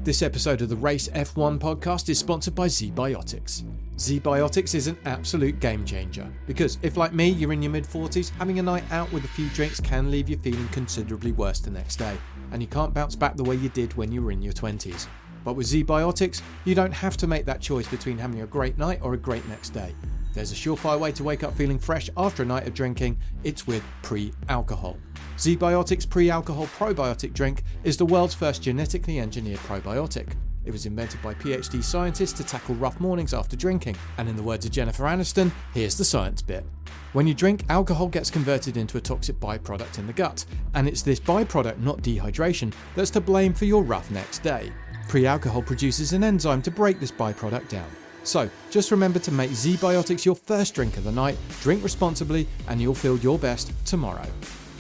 This episode of the Race F1 podcast is sponsored by ZBiotics. ZBiotics is an absolute game changer because if, like me, you're in your mid-40s, having a night out with a few drinks can leave you feeling considerably worse the next day, and you can't bounce back the way you did when you were in your 20s. But with ZBiotics, you don't have to make that choice between having a great night or a great next day. There's a surefire way to wake up feeling fresh after a night of drinking. It's with pre-alcohol. ZBiotics Pre-Alcohol Probiotic Drink is the world's first genetically engineered probiotic. It was invented by PhD scientists to tackle rough mornings after drinking, and in the words of Jennifer Aniston, here's the science bit. When you drink, alcohol gets converted into a toxic byproduct in the gut, and it's this byproduct, not dehydration, that's to blame for your rough next day. Pre-alcohol produces an enzyme to break this byproduct down. So, just remember to make ZBiotics your first drink of the night, drink responsibly, and you'll feel your best tomorrow.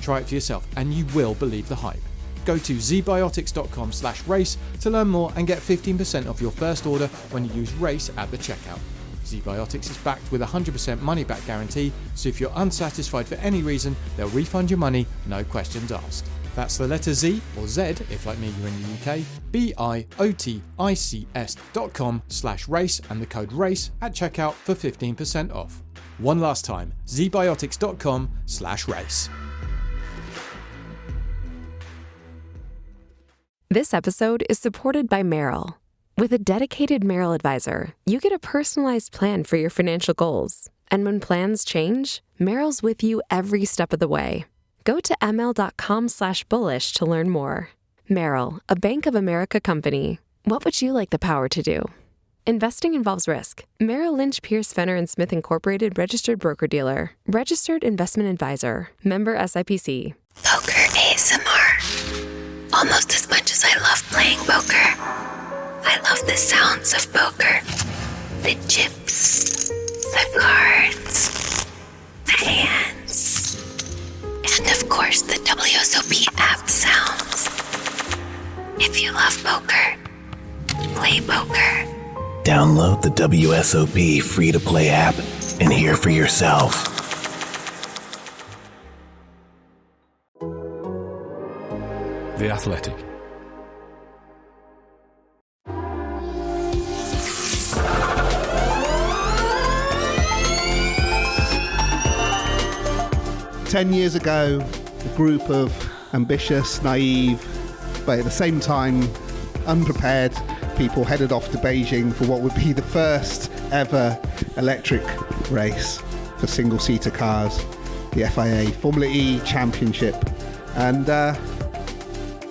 Try it for yourself, and you will believe the hype. Go to zbiotics.com/race to learn more and get 15% off your first order when you use RACE at the checkout. ZBiotics is backed with a 100% money-back guarantee, so if you're unsatisfied for any reason, they'll refund your money, no questions asked. That's the letter Z, or Z, if like me you're in the UK, biotics.com/race and the code RACE at checkout for 15% off. One last time, zbiotics.com/race. This episode is supported by Merrill. With a dedicated Merrill advisor, you get a personalized plan for your financial goals. And when plans change, Merrill's with you every step of the way. Go to ml.com/bullish to learn more. Merrill, a Bank of America company. What would you like the power to do? Investing involves risk. Merrill Lynch, Pierce, Fenner & Smith Incorporated, registered broker-dealer. Registered investment advisor. Member SIPC. Poker ASMR. Almost as much as I love playing poker, I love the sounds of poker. The chips, the cards, the hands, and of course the WSOP app sounds. If you love poker, play poker. Download the WSOP free-to-play app and hear for yourself. The Athletic. Ten years ago, a group of ambitious, naive, but at the same time unprepared people headed off to Beijing for what would be the first ever electric race for single-seater cars, the FIA Formula E Championship. And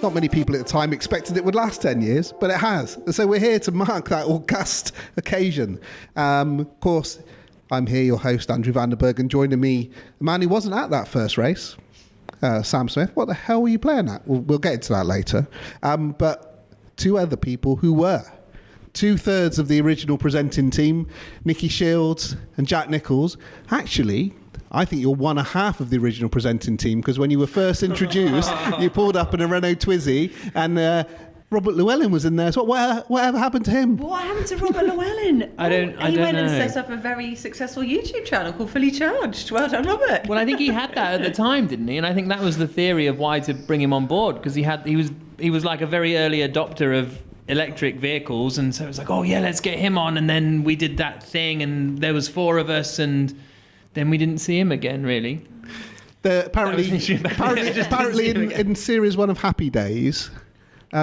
not many people at the time expected it would last 10 years, but it has. And so we're here to mark that august occasion. Of course, I'm here, your host, Andrew Vanderberg, and joining me, a man who wasn't at that first race, Sam Smith. What the hell were you playing at? We'll get into that later. But two other people who were. 2/3 of the original presenting team, Nicki Shields and Jack Nicholls. Actually, I think you're 1/2 of the original presenting team, because when you were first introduced, you pulled up in a Renault Twizy, and Robert Llewellyn was in there. So whatever happened to him? What happened to Robert Llewellyn? I don't He went know. and set up a very successful YouTube channel called Fully Charged. Well done, Robert. Well, I think he had that at the time, didn't he? And I think that was the theory of why to bring him on board, because he was like a very early adopter of electric vehicles, and so it was like, oh yeah, let's get him on. And then we did that thing, and there was 4 of us, and then we didn't see him again, really. Apparently in Series 1 of Happy Days,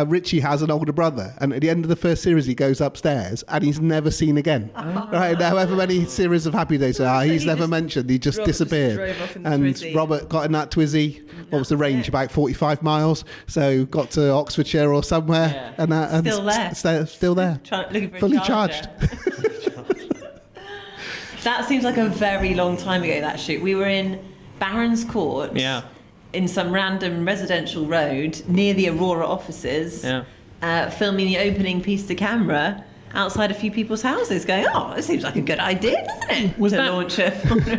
Richie has an older brother, and at the end of the first series he goes upstairs and he's never seen again. Right, however many series of Happy Days there are, he's never mentioned. He just disappeared. And Robert got in that Twizy. What was the range? About 45 miles. So got to Oxfordshire or somewhere, and still there. Looking for fully a charged. That seems like a very long time ago, that shoot. We were in Barons Court. Yeah. In some random residential road near the Aurora offices, filming the opening piece to camera outside a few people's houses, going, oh, it seems like a good idea, doesn't it? Launch a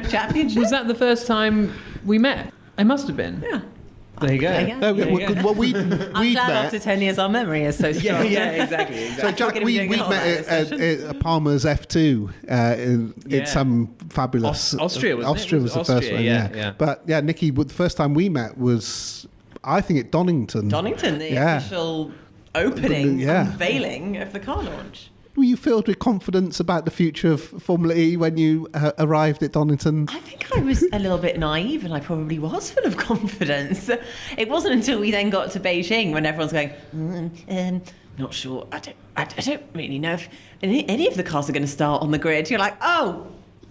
championship. Was that the first time we met? It must have been. Yeah. There you go. Well, we'd I'm glad met. after 10 years our memory is so strong. exactly. So Jack, we met at Palmer's F2 in some fabulous... Austria, wasn't it? Austria was the first one, yeah. But yeah, Nicki, the first time we met was, I think, at Donington. Donington, the official unveiling of the car launch. Were you filled with confidence about the future of Formula E when you arrived at Donington? I think I was a little bit naive, and I probably was full of confidence. It wasn't until we then got to Beijing when everyone's going, not sure. I don't really know if any of the cars are going to start on the grid. You're like, oh,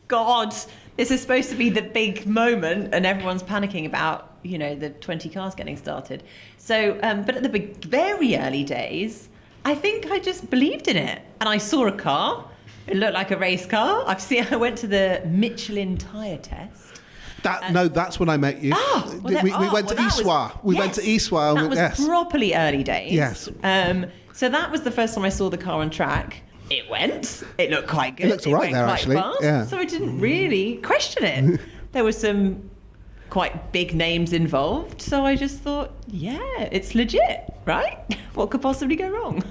God, this is supposed to be the big moment, and everyone's panicking about, the 20 cars getting started. So, but at the very early days, I think I just believed in it. And I saw a car. It looked like a race car. I went to the Michelin tyre test. That's when I met you. We went to Issoire. We went to Issoire. That was properly early days. Yes. So that was the first time I saw the car on track. It went. It looked quite good. It looked all right there, actually. Fast, yeah. So I didn't really question it. There were some quite big names involved. So I just thought, yeah, it's legit, right? What could possibly go wrong?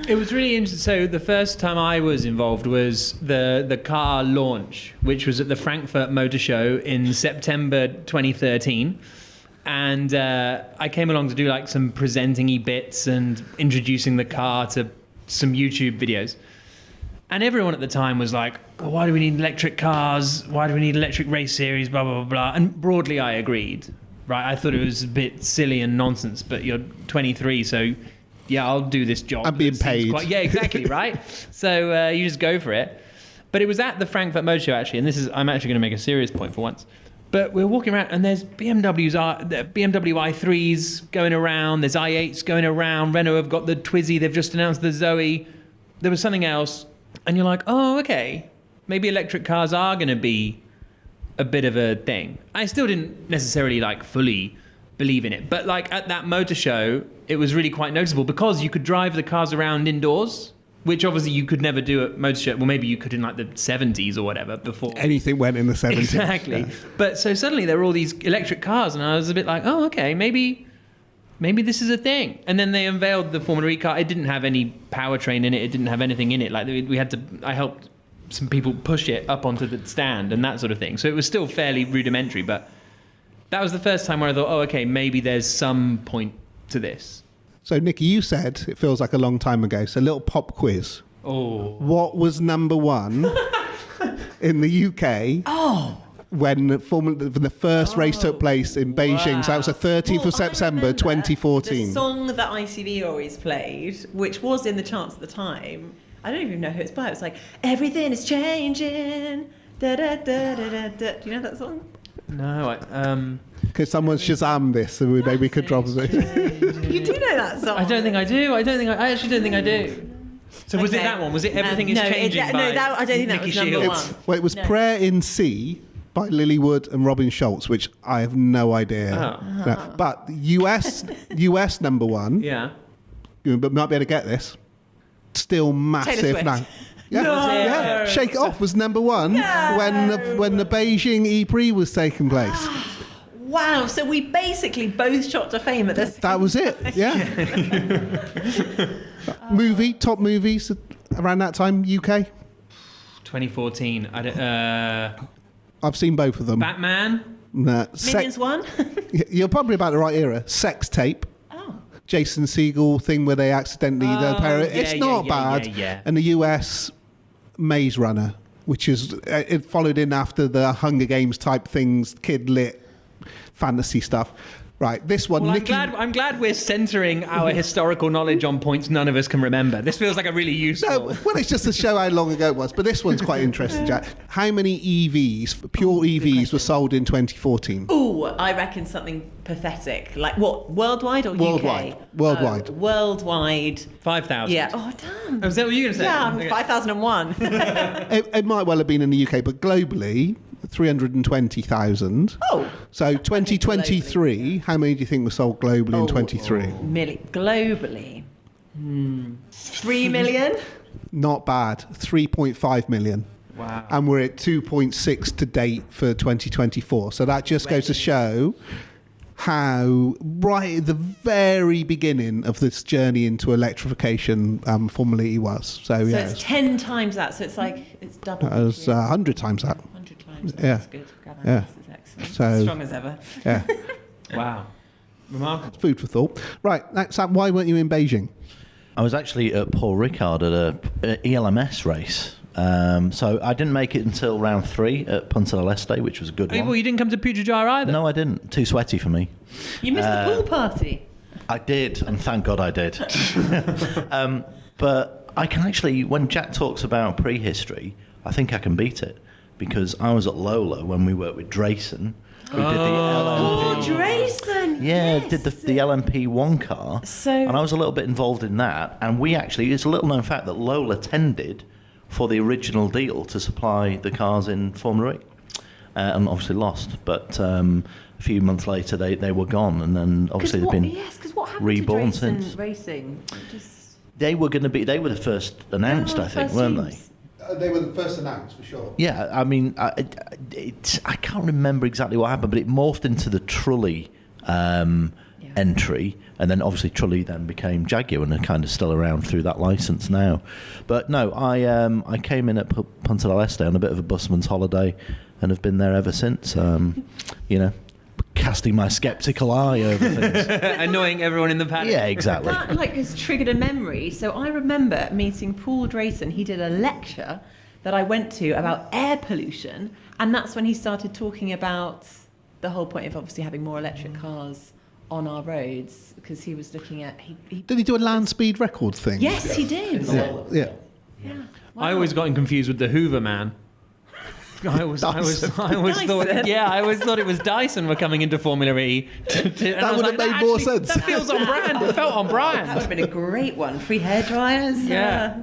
It was really interesting. So the first time I was involved was the car launch, which was at the Frankfurt Motor Show in September 2013. And I came along to do like some presenting-y bits and introducing the car to some YouTube videos. And everyone at the time was like, well, why do we need electric cars? Why do we need electric race series? Blah, blah, blah, blah. And broadly, I agreed. Right? I thought it was a bit silly and nonsense, but you're 23, so yeah, I'll do this job. I'm being paid. Yeah, exactly, right? So you just go for it. But it was at the Frankfurt Motor Show, actually, and I'm actually going to make a serious point for once. But we're walking around, and there's BMW i3s going around, there's i8s going around, Renault have got the Twizy, they've just announced the Zoe, there was something else, and you're like, oh, okay, maybe electric cars are going to be a bit of a thing. I still didn't necessarily fully believe in it, but at that motor show, it was really quite noticeable because you could drive the cars around indoors, which obviously you could never do at motor show. Well, maybe you could in the 70s or whatever before. Anything went in the 70s. Exactly. Yeah. But so suddenly there were all these electric cars and I was a bit like, oh, okay, maybe this is a thing. And then they unveiled the Formula E car. It didn't have any powertrain in it. It didn't have anything in it. I helped some people push it up onto the stand and that sort of thing. So it was still fairly rudimentary, but that was the first time where I thought, oh, okay, maybe there's some point to this. So, Nicki, you said it feels like a long time ago. So, a little pop quiz. Oh. What was number one in the UK when the first race took place in Beijing? Wow. So, that was the 13th of September, 2014. The song that ITV always played, which was in the charts at the time, I don't even know who it's by. It was like, everything is changing. Da, da, da, da, da, da. Do you know that song? No, Could someone Shazam this and maybe we could drop it? You do know that song? I don't think I do. I actually don't think I do. So was it that one? Was it Everything is Changing by I don't think that Nicki was number Shields? one. Well, it was Prayer in C by Lily Wood and Robin Schultz, which I have no idea. No. But US number one. Yeah. You might be able to get this. Still massive now. Yeah. No. Yeah. Shake It Off was number one when the Beijing E-Prix was taking place. Wow, so we basically both shot to fame at this. That was it, yeah. Top movies around that time, UK? 2014. I've seen both of them. Batman? No. Minions 1? You're probably about the right era. Sex Tape. Jason Segel thing where they accidentally... it's not bad. Yeah. And the US, Maze Runner, which is... it followed in after the Hunger Games type things, kid-lit fantasy stuff. Right, this one... Well, Nicki... I'm glad we're centering our historical knowledge on points none of us can remember. This feels like a really useful... No, well, it's just to show how long ago it was. But this one's quite interesting, Jack. How many EVs, pure EVs, were sold in 2014? Ooh, I reckon something pathetic. Like what, worldwide or Worldwide. UK? Worldwide. Worldwide. 5,000. Yeah. Oh, damn. Oh, is that what you were going to say? Yeah, Okay. 5,001. It might well have been in the UK, but globally... 320,000. Oh. So 2023, how many do you think were sold globally in 23? Globally. 3 million? Not bad. 3.5 million. Wow. And we're at 2.6 to date for 2024. So that just goes to show how right at the very beginning of this journey into electrification Formula E was. So yeah, it's 10 times that. So it's double. It was 100 times that. 100 times. Yeah. That's good. Yeah. This is excellent. So strong as ever. Yeah. Wow. Remarkable. Food for thought. Right, Sam, why weren't you in Beijing? I was actually at Paul Ricard at a ELMS race. So I didn't make it until round 3 at Punta del Este, which was a good one. Well, you didn't come to Pujajar either? No, I didn't. Too sweaty for me. You missed the pool party. I did, and thank God I did. But I can actually, when Jack talks about prehistory, I think I can beat it. Because I was at Lola when we worked with Drayson, who did the LMP. Oh, Drayson! Yeah, yes. did the LMP1 car. And I was a little bit involved in that. And we actually, it's a little known fact that Lola tended for the original deal to supply the cars in Formula E. And obviously lost. But a few months later, they were gone. And then obviously they've been reborn since. Racing? They were the first announced, I think, weren't they? They were the first announced, for sure. Yeah, I mean, I can't remember exactly what happened, but it morphed into the Trulli entry, and then obviously Trulli then became Jaguar and are kind of still around through that license now. But no, I came in at Punta del Este on a bit of a busman's holiday and have been there ever since, casting my sceptical eye over things. Annoying everyone in the paddock. Yeah, exactly. That has triggered a memory. So I remember meeting Paul Drayson. He did a lecture that I went to about air pollution, and that's when he started talking about the whole point of obviously having more electric cars on our roads, because he was looking at... Did he do a land speed record thing? Yes, he did. Yeah. Wow. I always got confused with the Hoover man. I always thought it was Dyson were coming into Formula E. That would have made more sense. That feels on brand. It felt on brand. That would have been a great one. Free hairdryers. Yeah.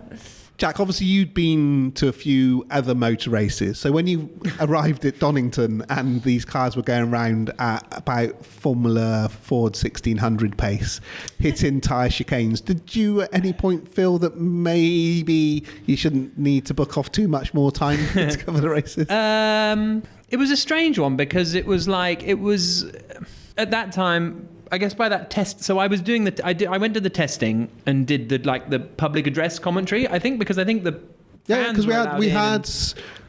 Jack, obviously you'd been to a few other motor races. So when you arrived at Donington and these cars were going around at about Formula Ford 1600 pace, hitting tyre chicanes, did you at any point feel that maybe you shouldn't need to book off too much more time to cover the races? It was a strange one because it was at that time, I guess by that test. So I was doing I went to the testing and did the public address commentary. I think because the because we had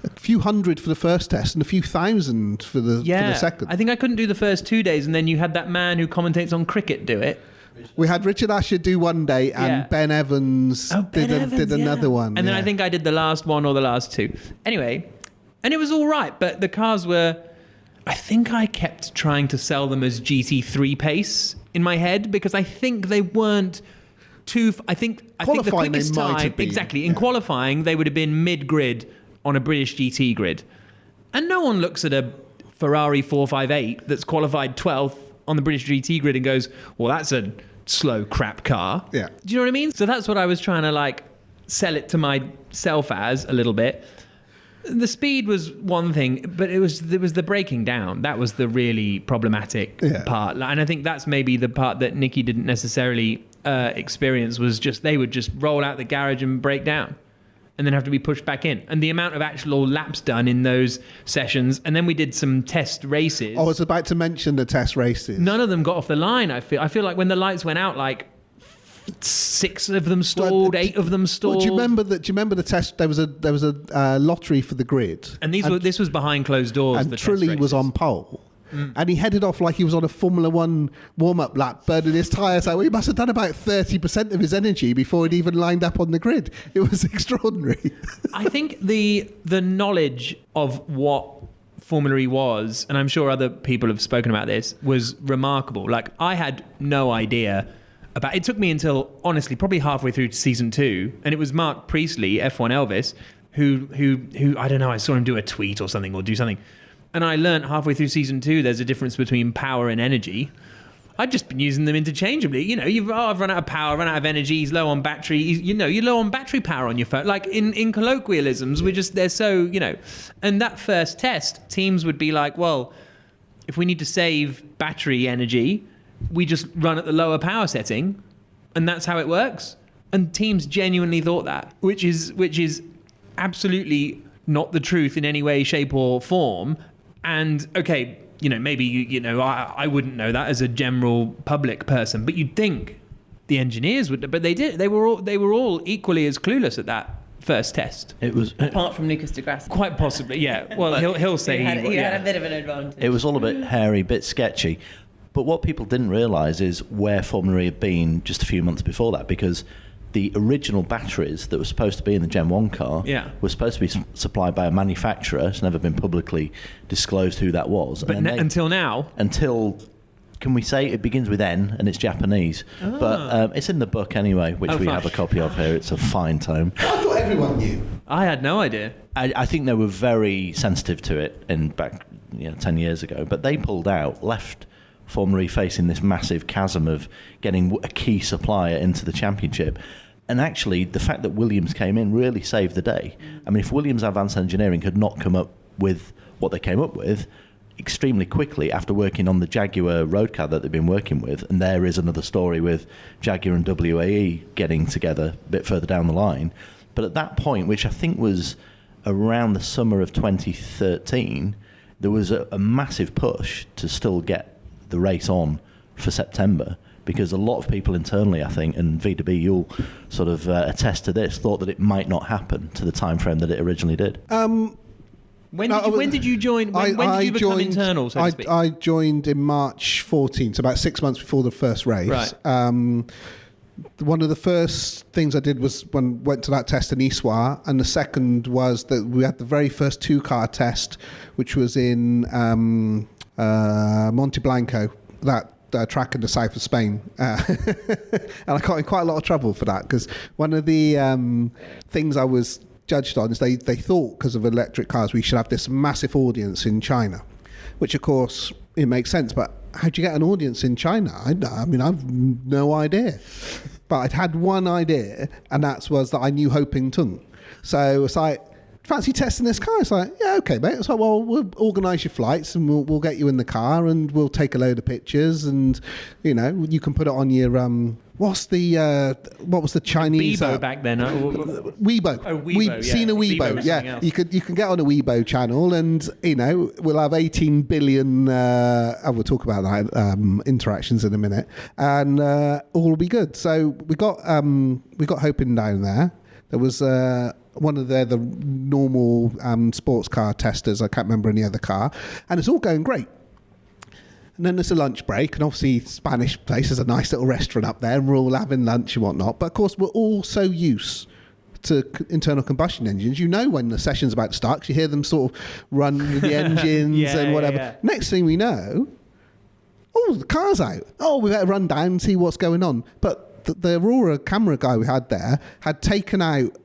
a few hundred for the first test and a few thousand for the second. I think I couldn't do the first 2 days, and then you had that man who commentates on cricket do it. We had Richard Asher do one day, and Ben Evans did another one. And then I think I did the last one or the last two. Anyway, and it was all right, but the cars were... I think I kept trying to sell them as GT3 pace in my head because I think they weren't too... I think the quickest time... Exactly. In qualifying, they would have been mid-grid on a British GT grid. And no one looks at a Ferrari 458 that's qualified 12th on the British GT grid and goes, well, that's a slow crap car. Yeah. Do you know what I mean? So that's what I was trying to sell it to myself as a little bit. The speed was one thing, but there was the breaking down. That was the really problematic part. And I think that's maybe the part that Nicki didn't necessarily experience, was just they would just roll out the garage and break down and then have to be pushed back in. And the amount of actual laps done in those sessions. And then we did some test races. I was about to mention the test races. None of them got off the line, I feel like when the lights went out, 6 of them stalled, 8 of them stalled. Well, do you remember the test? There was a lottery for the grid, and this was behind closed doors. And Trulli was on pole, and he headed off like he was on a Formula One warm-up lap, burning his tyres out. He must have done about 30% of his energy before he'd even lined up on the grid. It was extraordinary. I think the knowledge of what Formula E was, and I'm sure other people have spoken about this, was remarkable. I had no idea. It took me until, honestly, probably halfway through to season 2, and it was Mark Priestley, F1 Elvis, who I don't know, I saw him do a tweet or something, or do something, and I learned halfway through season 2 there's a difference between power and energy. I'd just been using them interchangeably. I've run out of power, run out of energy, he's low on battery, you're low on battery power on your phone. In colloquialisms, they're so, and that first test, teams would be like, well, if we need to save battery energy, we just run at the lower power setting, and that's how it works. And teams genuinely thought that, which is absolutely not the truth in any way, shape, or form. And okay, maybe I wouldn't know that as a general public person, but you'd think the engineers would. But they did. They were all equally as clueless at that first test. It was apart from Lucas de Grassi. Quite possibly, yeah. Well, he'll say he had a bit of an advantage. It was all a bit hairy, bit sketchy. But what people didn't realise is where Formula E had been just a few months before that, because the original batteries that were supposed to be in the Gen 1 car were supposed to be supplied by a manufacturer. It's never been publicly disclosed who that was. But until now? Until, can we say it begins with N and it's Japanese? Oh. But it's in the book anyway, which we have a copy of here. It's a fine tome. I thought everyone knew. I had no idea. I think they were very sensitive to it back 10 years ago. But they pulled out, left Formula E facing this massive chasm of getting a key supplier into the championship. And actually, the fact that Williams came in really saved the day. I mean, if Williams Advanced Engineering had not come up with what they came up with extremely quickly after working on the Jaguar road car that they've been working with, and there is another story with Jaguar and WAE getting together a bit further down the line. But at that point, which I think was around the summer of 2013, there was a massive push to still get the race on for September, because a lot of people internally, I think, and V2B, you'll sort of attest to this, thought that it might not happen to the time frame that it originally did. When did you join? When did you become internal, so to speak? I joined in March 14, so about 6 months before the first race. Right. One of the first things I did was went to that test in Iswa, and the second was that we had the very first two-car test, which was in Monte Blanco, that track in the south of Spain. And I got in quite a lot of trouble for that, because one of the things I was judged on is they thought, because of electric cars, we should have this massive audience in China, which of course it makes sense, but how do you get an audience in China? I mean, I've no idea. But I'd had one idea, and that was that I knew Ho Ping Tung. So it's like, fancy testing this car? It's like, yeah, okay, mate. It's like, well, we'll organise your flights and we'll get you in the car and we'll take a load of pictures, and you can put it on your what was the Chinese Weibo back then? Weibo. Oh, Weibo. Seen a Weibo. Yeah, you can get on a Weibo channel, and we'll have 18 billion. We'll talk about that interactions in a minute, and all will be good. So we got Hoping down there. There was one of the normal sports car testers. I can't remember any other car, and it's all going great. And then there's a lunch break, and obviously Spanish place is a nice little restaurant up there, and we're all having lunch and whatnot. But of course, we're all so used to internal combustion engines. You know when the session's about to start, 'cause you hear them sort of run with the engines and whatever. Yeah. Next thing we know, the car's out. Oh, we better run down and see what's going on. But the Aurora camera guy we had there had taken out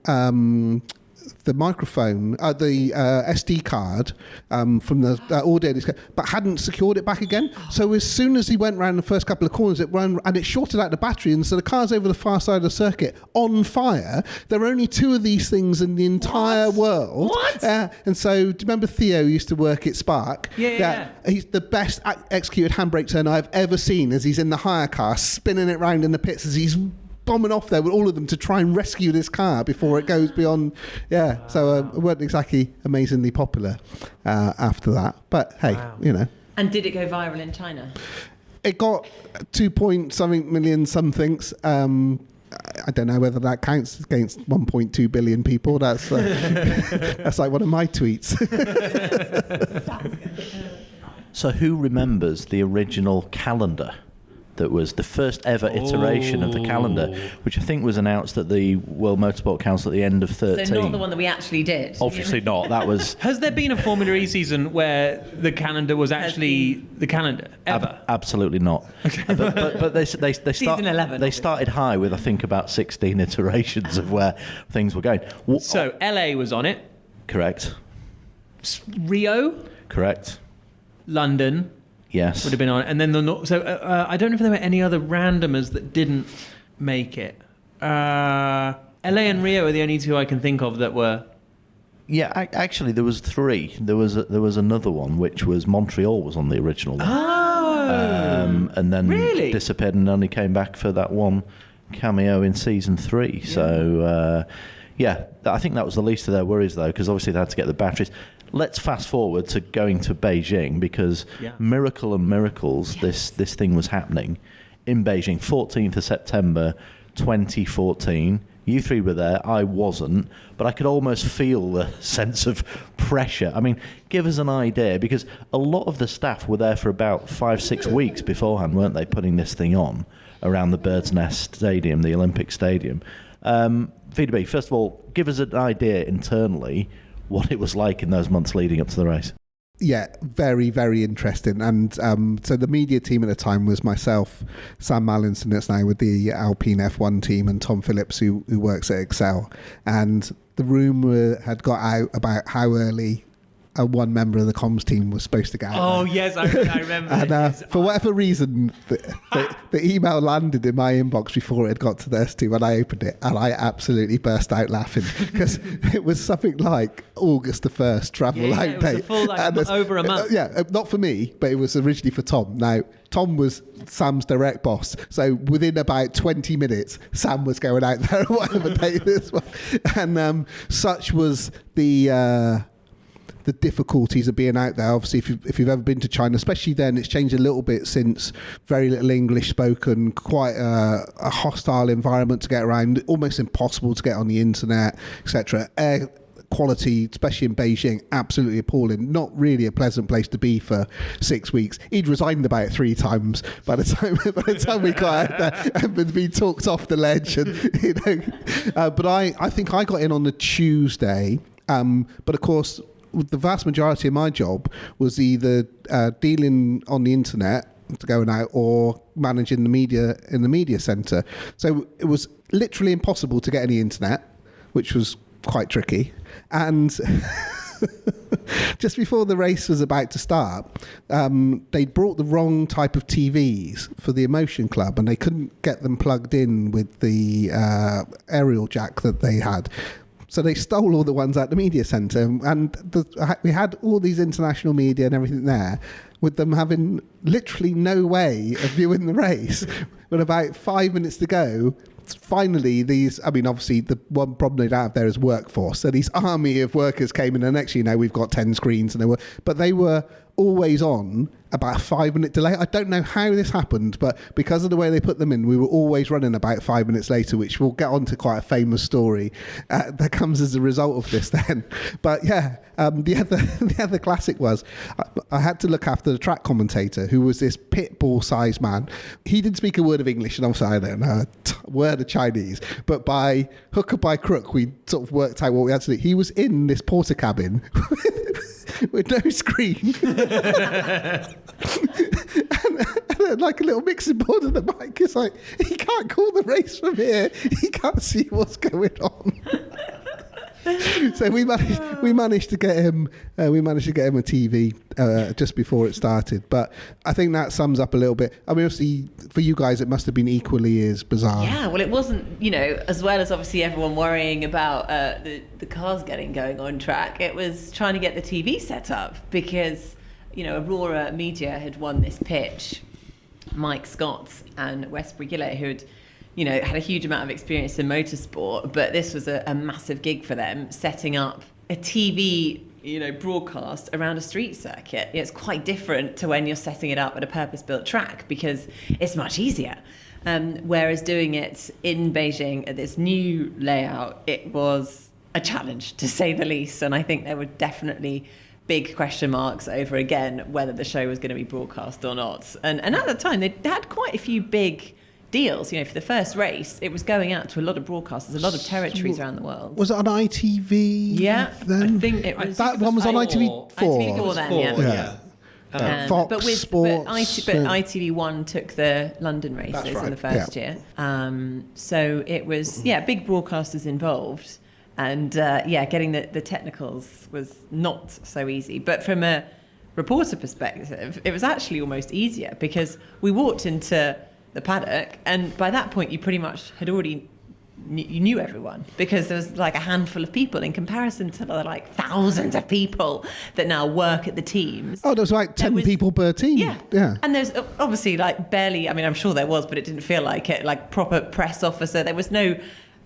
the microphone, the SD card from the audio disc, but hadn't secured it back again. So as soon as he went around the first couple of corners, it ran and it shorted out the battery, and so the car's over the far side of the circuit on fire. There are only two of these things in the entire world. What? And so, do you remember Theo used to work at Spark? Yeah. He's the best executed handbrake turn I've ever seen, as he's in the hire car, spinning it round in the pits as he's bombing off there with all of them to try and rescue this car before it goes beyond. Yeah, so it weren't exactly amazingly popular after that. But hey, And did it go viral in China? It got 2-point-something million somethings. I don't know whether that counts against 1.2 billion people. That's that's like one of my tweets. So who remembers the original calendar? That was the first ever iteration of the calendar, which I think was announced at the World Motorsport Council at the end of 13. So not the one that we actually did. Obviously not. That was. Has there been a Formula E season where the calendar was actually the calendar ever? Absolutely not. Okay. But they started high with, I think, about 16 iterations of where things were going. So LA was on it. Correct. Rio. Correct. London. Yes. Would have been on it. And then I don't know if there were any other randomers that didn't make it. LA and Rio are the only two I can think of that were. Yeah, actually there was three. There was another one, which was Montreal was on the original one. Oh. And then really? Disappeared and only came back for that one cameo in season 3. Yeah. So I think that was the least of their worries though, because obviously they had to get the batteries. Let's fast forward to going to Beijing, because miracle and miracles, this thing was happening in Beijing, 14th of September 2014. You three were there, I wasn't, but I could almost feel the sense of pressure. I mean, give us an idea, because a lot of the staff were there for about 5-6 weeks beforehand, weren't they, putting this thing on around the Bird's Nest Stadium, the Olympic Stadium. VDB, first of all, give us an idea internally what it was like in those months leading up to the race. Yeah, very, very interesting. And so the media team at the time was myself, Sam Mallinson, that's now with the Alpine F1 team, and Tom Phillips, who works at Excel. And the rumour had got out about how early one member of the comms team was supposed to get out. Oh, yes, I remember. And for whatever reason, the email landed in my inbox before it had got to theirs too, and I opened it, and I absolutely burst out laughing, because it was something like August the 1st, travel out it was date. a full, over a month. Not for me, but it was originally for Tom. Now, Tom was Sam's direct boss, so within about 20 minutes, Sam was going out there at whatever date this was. And such was the difficulties of being out there. Obviously, if you've ever been to China, especially then, it's changed a little bit since very little English spoken, quite a hostile environment to get around, almost impossible to get on the internet, etc. Air quality, especially in Beijing, absolutely appalling. Not really a pleasant place to be for 6 weeks. He'd resigned about 3 times by the time we got out there and been talked off the ledge. And, but I think I got in on the Tuesday. But of course, the vast majority of my job was either dealing on the internet, going out, or managing the media in the media centre. So it was literally impossible to get any internet, which was quite tricky. And just before the race was about to start, they'd brought the wrong type of TVs for the Emotion Club, and they couldn't get them plugged in with the aerial jack that they had. So they stole all the ones at the media centre, and we had all these international media and everything there, with them having literally no way of viewing the race. With about 5 minutes to go, finally obviously the one problem they'd have there is workforce. So these army of workers came in, and next thing you know, we've got 10 screens, and they were always on about a 5-minute delay. I don't know how this happened, but because of the way they put them in, we were always running about 5 minutes later, which we'll get on to quite a famous story that comes as a result of this then. But yeah, the other classic was I had to look after the track commentator, who was this pit bull sized man. He didn't speak a word of English, and obviously I don't know a word of Chinese, but by hook or by crook, we sort of worked out what we had to do. He was in this porter cabin with no screen and like a little mixing board and the mic. It's like, he can't call the race from here, he can't see what's going on. So we managed to get him a TV just before it started. But I think that sums up a little bit. I mean, obviously for you guys it must have been equally as bizarre. Yeah, well, it wasn't, as well as obviously everyone worrying about the cars going on track, it was trying to get the TV set up, because Aurora Media had won this pitch. Mike Scott and Westbury Gillett, who had had a huge amount of experience in motorsport, but this was a massive gig for them, setting up a TV, broadcast around a street circuit. It's quite different to when you're setting it up at a purpose-built track, because it's much easier. Whereas doing it in Beijing at this new layout, it was a challenge, to say the least. And I think there were definitely big question marks over, again, whether the show was going to be broadcast or not. And at the time, they had quite a few big deals. For the first race, it was going out to a lot of broadcasters, a lot of territories around the world. Was it on ITV? Yeah, then? I think it was. That one was on ITV4. ITV4 then, yeah. Fox but Sports. ITV1 took the London races in the first year. So it was, big broadcasters involved. And getting the technicals was not so easy. But from a reporter perspective, it was actually almost easier, because we walked into the paddock, and by that point you pretty much had already you knew everyone, because there was like a handful of people in comparison to the thousands of people that now work at the teams. Oh, there was 10 people per team. Yeah. And there's obviously barely, I'm sure there was, but it didn't feel like it, proper press officer. There was no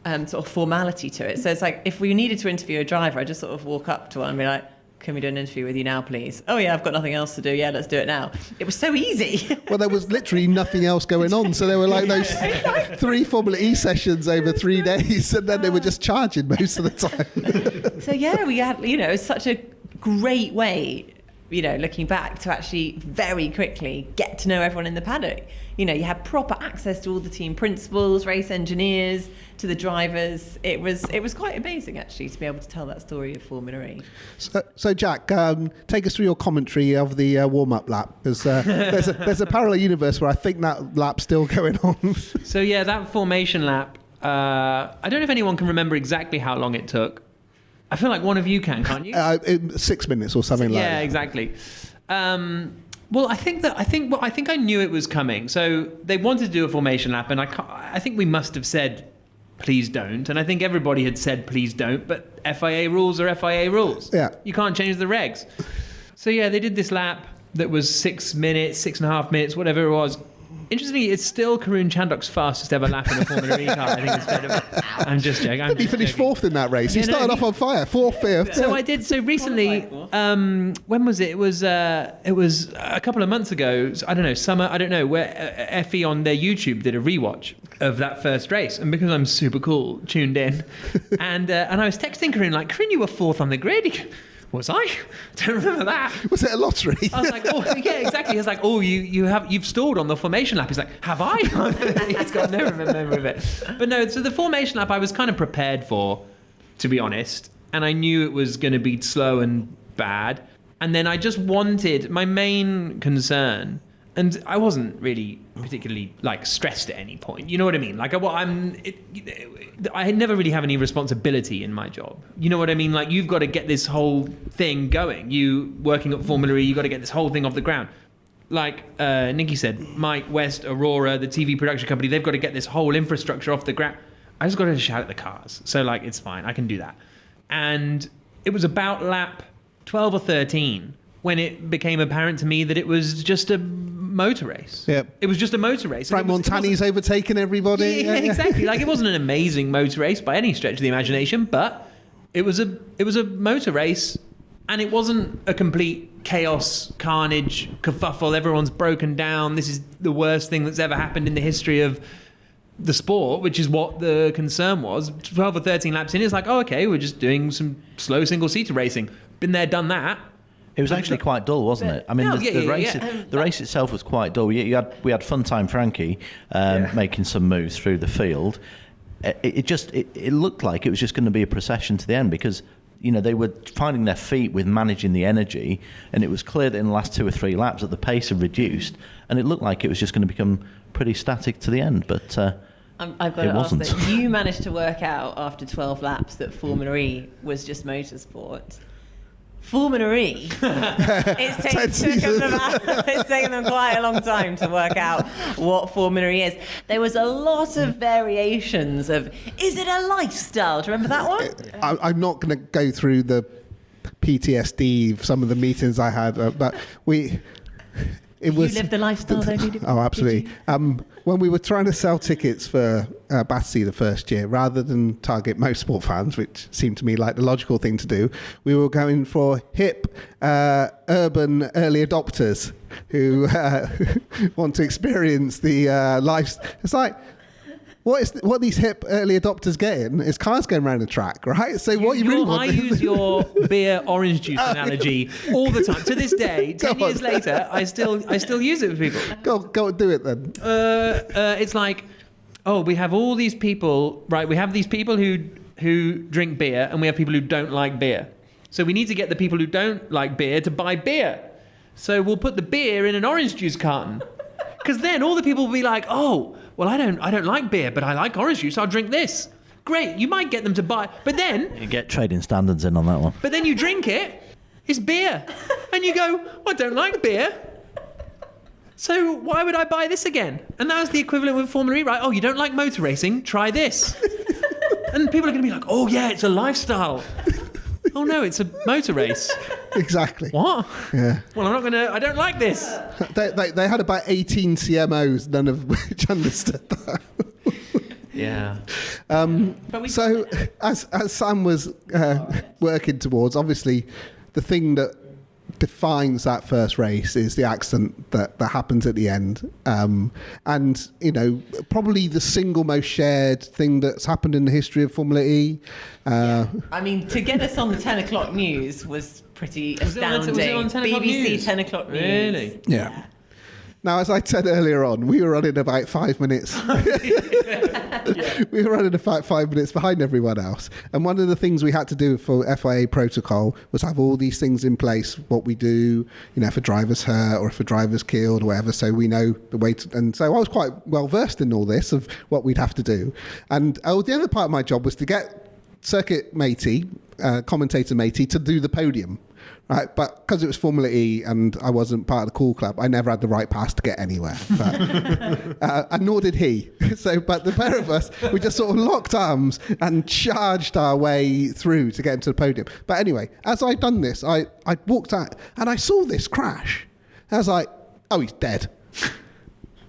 sort of formality to it. So it's if we needed to interview a driver, I just sort of walk up to one and be like, can we do an interview with you now, please? Oh, yeah, I've got nothing else to do. Yeah, let's do it now. It was so easy. Well, there was literally nothing else going on. So there were like those 3 Formula E sessions over 3 days, and then they were just charging most of the time. So, yeah, we had, you know, it was such a great way, you know, looking back, to actually very quickly get to know everyone in the paddock. You know, you had proper access to all the team principals, race engineers, to the drivers. It was quite amazing, actually, to be able to tell that story of Formula E. So Jack, take us through your commentary of the warm-up lap, because there's a parallel universe where I think that lap's still going on. So yeah, that formation lap, I don't know if anyone can remember exactly how long it took. I feel like one of you can, can't you? 6 minutes or something like that. Yeah, exactly. Well, I think I knew it was coming. So they wanted to do a formation lap, and I think we must have said, please don't. And I think everybody had said, please don't. But FIA rules are FIA rules. Yeah. You can't change the regs. So yeah, they did this lap that was 6 minutes, 6.5 minutes, whatever it was. Interestingly, it's still Karun Chandhok's fastest ever lap in a Formula E car. I think it's fair to... I'm just joking. He finished 4th in that race. He started off on fire. 4th, 5th. So I did. So recently, when was it? It was a couple of months ago. I don't know, summer. I don't know. Where FE on their YouTube did a rewatch of that first race, and because I'm super cool, tuned in, and I was texting Karun like, Karun, you were 4th on the grid. Was I? Don't remember that. Was it a lottery? I was like, oh, yeah, exactly. He was like, oh, you've stalled on the formation lap. He's like, have I? He's got no memory of it. But no, so the formation lap I was kind of prepared for, to be honest. And I knew it was going to be slow and bad. And then I just wanted, my main concern, and I wasn't really particularly like stressed at any point. You know what I mean? Like I never really have any responsibility in my job. You know what I mean? Like you've got to get this whole thing going. You working at Formula E, you got to get this whole thing off the ground. Like Nicki said, Mike, West, Aurora, the TV production company, they've got to get this whole infrastructure off the ground. I just got to shout at the cars. So like, it's fine. I can do that. And it was about lap 12 or 13 when it became apparent to me that it was just a motor race. Yeah. It was just a motor race. Frank Montani's overtaken everybody. Yeah, exactly. Like it wasn't an amazing motor race by any stretch of the imagination, but it was a motor race, and it wasn't a complete chaos, carnage, kerfuffle. Everyone's broken down. This is the worst thing that's ever happened in the history of the sport, which is what the concern was. 12 or 13 laps in, it's like, oh, okay, we're just doing some slow single-seater racing. Been there, done that. It was actually quite dull, wasn't it? I mean, the race itself was quite dull. We had Funtime Frankie making some moves through the field. It looked like it was just going to be a procession to the end, because you know they were finding their feet with managing the energy, and it was clear that in the last 2 or 3 laps that the pace had reduced, and it looked like it was just going to become pretty static to the end. But I've got to ask that you managed to work out after 12 laps that Formula E was just motorsport. Formula E, it's taken them quite a long time to work out what Formula E is. There was a lot of variations of, is it a lifestyle? Do you remember that one? I'm not going to go through the PTSD of some of the meetings I had, but you lived the lifestyle, though, did you? Oh, absolutely. When we were trying to sell tickets for Battersea the first year, rather than target motorsport fans, which seemed to me like the logical thing to do, we were going for hip, urban early adopters who want to experience the life. It's like, what these hip early adopters getting is cars going around the track, right? So what you really want... I use your beer orange juice analogy all the time. To this day, 10 years later, I still use it with people. Go do it then. It's like, we have all these people, right? We have these people who drink beer, and we have people who don't like beer. So we need to get the people who don't like beer to buy beer. So we'll put the beer in an orange juice carton. Because then all the people will be like, oh, well, I don't like beer, but I like orange juice, I'll drink this. Great, you might get them to buy, but then... You get trading standards in on that one. But then you drink it, it's beer. And you go, well, I don't like beer. So why would I buy this again? And that was the equivalent with Formula E, right? Oh, you don't like motor racing? Try this. And people are going to be like, oh, yeah, it's a lifestyle. Oh, no, it's a motor race. Exactly. What? Yeah. Well, I don't like this. They had about 18 CMOs, none of which understood that. Yeah. So as Sam was working towards, obviously, the thing that defines that first race is the accident that happens at the end. And, you know, probably the single most shared thing that's happened in the history of Formula E. I mean, to get us on the 10 o'clock news was pretty astounding. Was it on 10 o'clock BBC news? 10 o'clock news. Really? Yeah. Now, as I said earlier on, we were running about 5 minutes. We were running about 5 minutes behind everyone else. And one of the things we had to do for FIA protocol was have all these things in place, what we do, you know, if a driver's hurt or if a driver's killed or whatever, so we know the way to... And so I was quite well versed in all this of what we'd have to do. And the other part of my job was to get circuit matey, commentator matey, to do the podium. Right, but because it was Formula E and I wasn't part of the cool club, I never had the right pass to get anywhere. But, and nor did he. But the pair of us, we just sort of locked arms and charged our way through to get into the podium. But anyway, as I'd done this, I walked out and I saw this crash. I was like, oh, he's dead.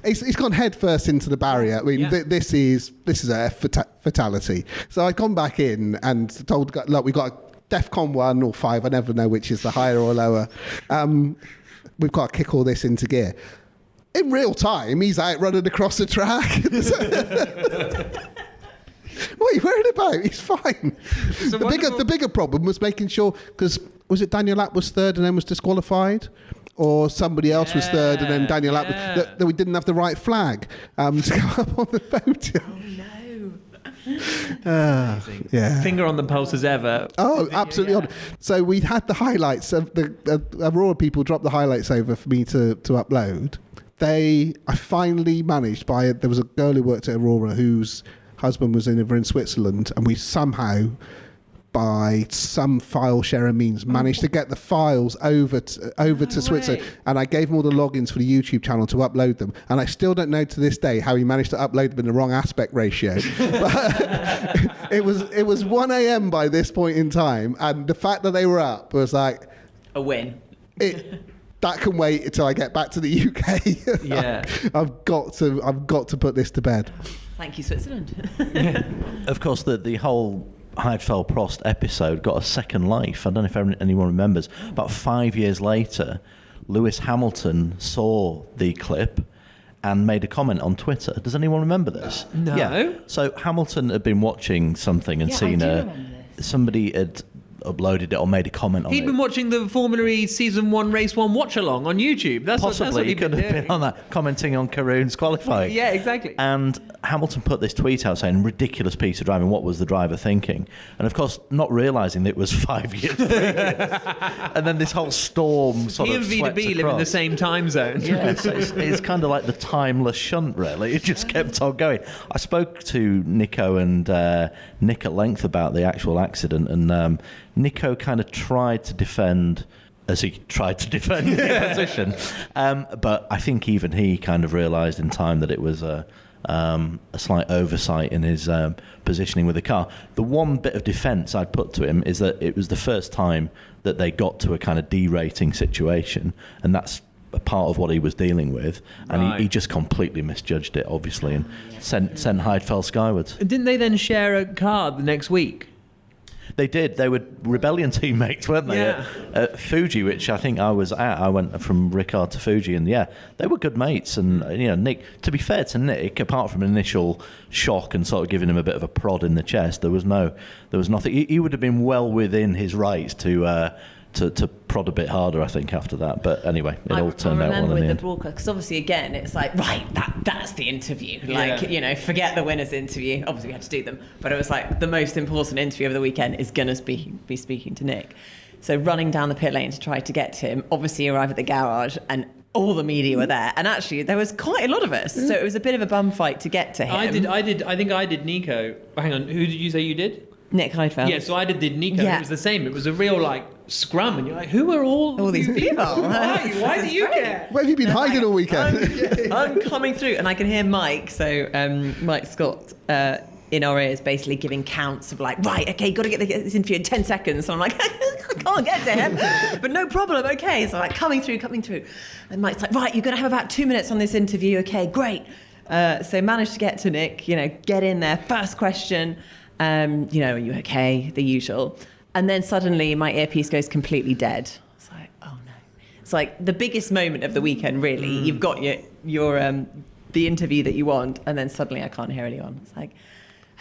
He's gone head first into the barrier. I mean, this is a fatality. So I'd gone back in and told, look, we got DEFCON 1 or 5, I never know which is the higher or lower. We've got to kick all this into gear. In real time, he's out running across the track. What are you worried about? He's fine. The bigger problem was making sure, because was it Daniel Lapp was third and then was disqualified? Or somebody else was third and then Daniel Lapp, that we didn't have the right flag to go up on the podium. Oh, no. Finger on the pulse as ever. Oh, absolutely. Yeah. So we had the highlights of the Aurora people dropped the highlights over for me to upload. I finally managed there was a girl who worked at Aurora whose husband was over in Switzerland, and we somehow, by some file sharing means, managed to get the files over to Switzerland, and I gave him all the logins for the YouTube channel to upload them, and I still don't know to this day how he managed to upload them in the wrong aspect ratio. But it was 1 a.m. by this point in time, and the fact that they were up was like a win. That can wait until I get back to the UK. Yeah, I've got to put this to bed. Thank you, Switzerland. Of course, the whole Heidfeld Prost episode got a second life. I don't know if anyone remembers. About 5 years later, Lewis Hamilton saw the clip and made a comment on Twitter. Does anyone remember this? No. Yeah. So Hamilton had been watching something and seen somebody had uploaded it or made a comment on it. He'd been watching the Formula E Season 1 Race 1 watch-along on YouTube. Possibly, he could have been on that, commenting on Karun's qualifying. Yeah, exactly. And Hamilton put this tweet out saying, ridiculous piece of driving, what was the driver thinking? And of course, not realising that it was 5 years previous. And then this whole storm sort of He and V2B live in the same time zone. Yeah, so it's kind of like the timeless shunt, really. It just kept on going. I spoke to Nico and Nick at length about the actual accident, and Nico kind of tried to defend as he tried to defend the position. But I think even he kind of realised in time that it was a slight oversight in his positioning with the car. The one bit of defence I'd put to him is that it was the first time that they got to a kind of derating situation, and that's a part of what he was dealing with, and he just completely misjudged it, obviously, and sent Heidfeld skywards. Didn't they then share a car the next week? They did. They were Rebellion teammates, weren't they? Yeah. At Fuji, which I think I was at. I went from Ricard to Fuji, and they were good mates. And Nick, to be fair to Nick, apart from an initial shock and sort of giving him a bit of a prod in the chest, there was nothing. He would have been well within his rights to prod a bit harder, I think, after that. But anyway, it all turned out well in the end. I remember with the broadcast, because obviously, again, it's like, right, that's the interview. Like, forget the winner's interview. Obviously, we had to do them. But it was like, the most important interview of the weekend is going to be speaking to Nick. So running down the pit lane to try to get to him, obviously arrive at the garage, and all the media were there. And actually, there was quite a lot of us. So it was a bit of a bum fight to get to him. I think I did Nico. Hang on, who did you say you did? Nick Heidfeld. Yeah, so I did Nico. Yeah. It was the same. It was a real scrum, and you're like, who are all these people? Why do you care? Where have you been hiding all weekend? I'm coming through, and I can hear Mike. So Mike Scott in our ears, basically giving counts of right, okay, got to get this interview in 10 seconds. So I'm like, I can't get to him, but no problem. Okay, so coming through, and Mike's like, right, you're going to have about 2 minutes on this interview. Okay, great. So managed to get to Nick. Get in there. First question. Are you okay? The usual. And then suddenly my earpiece goes completely dead. It's like, oh no. It's like the biggest moment of the weekend, really. You've got your the interview that you want, and then suddenly I can't hear anyone. It's like,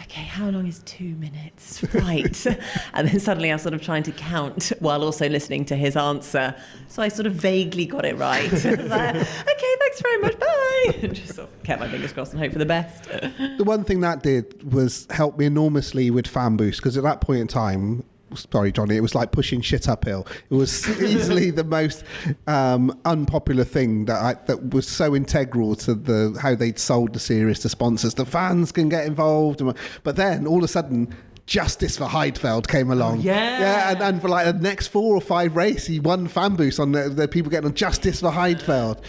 okay, how long is 2 minutes? Right. And then suddenly I'm sort of trying to count while also listening to his answer. So I sort of vaguely got it right. I was like, okay, thanks very much, bye. And just sort of kept my fingers crossed and hope for the best. The one thing that did was help me enormously with fan boost, because at that point in time, sorry, Johnny, it was like pushing shit uphill. It was easily the most unpopular thing that was so integral to how they'd sold the series to sponsors. The fans can get involved. But then, all of a sudden, Justice for Heidfeld came along. And for like the next 4 or 5 races, he won fan boost on the people getting on Justice for Heidfeld.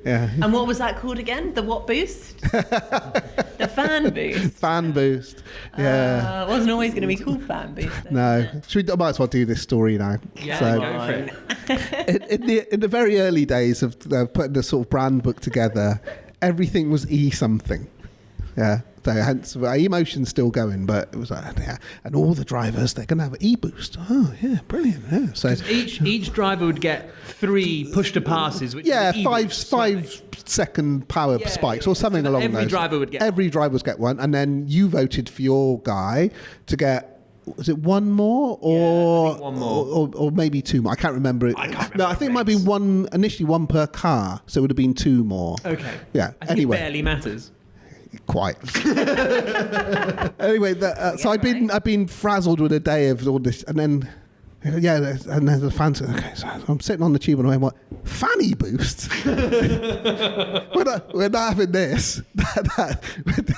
Yeah. And what was that called again? The what boost? The fan boost. Fan boost. Yeah. It wasn't always going to be called fan boost. No. I might as well do this story now. Yeah, go for it. In the very early days of putting the sort of brand book together, everything was something. Yeah. So hence emotion's still going, but it was like, yeah. And all the drivers, they're going to have an e-boost. Oh yeah, brilliant. Yeah. So each driver would get 3 push-to passes. Which is 5 second power spikes or something along those. Every driver would get one, and then you voted for your guy to get. Was it one more or one more or maybe 2 more? I can't remember it. I think it might be initially one per car, so it would have been 2 more. Okay. Yeah. I think it barely matters. Quite. Anyway, so I've been frazzled with a day of all this, and then and then the fans. Okay, so I'm sitting on the tube and I went, "What fanny boost? we're not having this.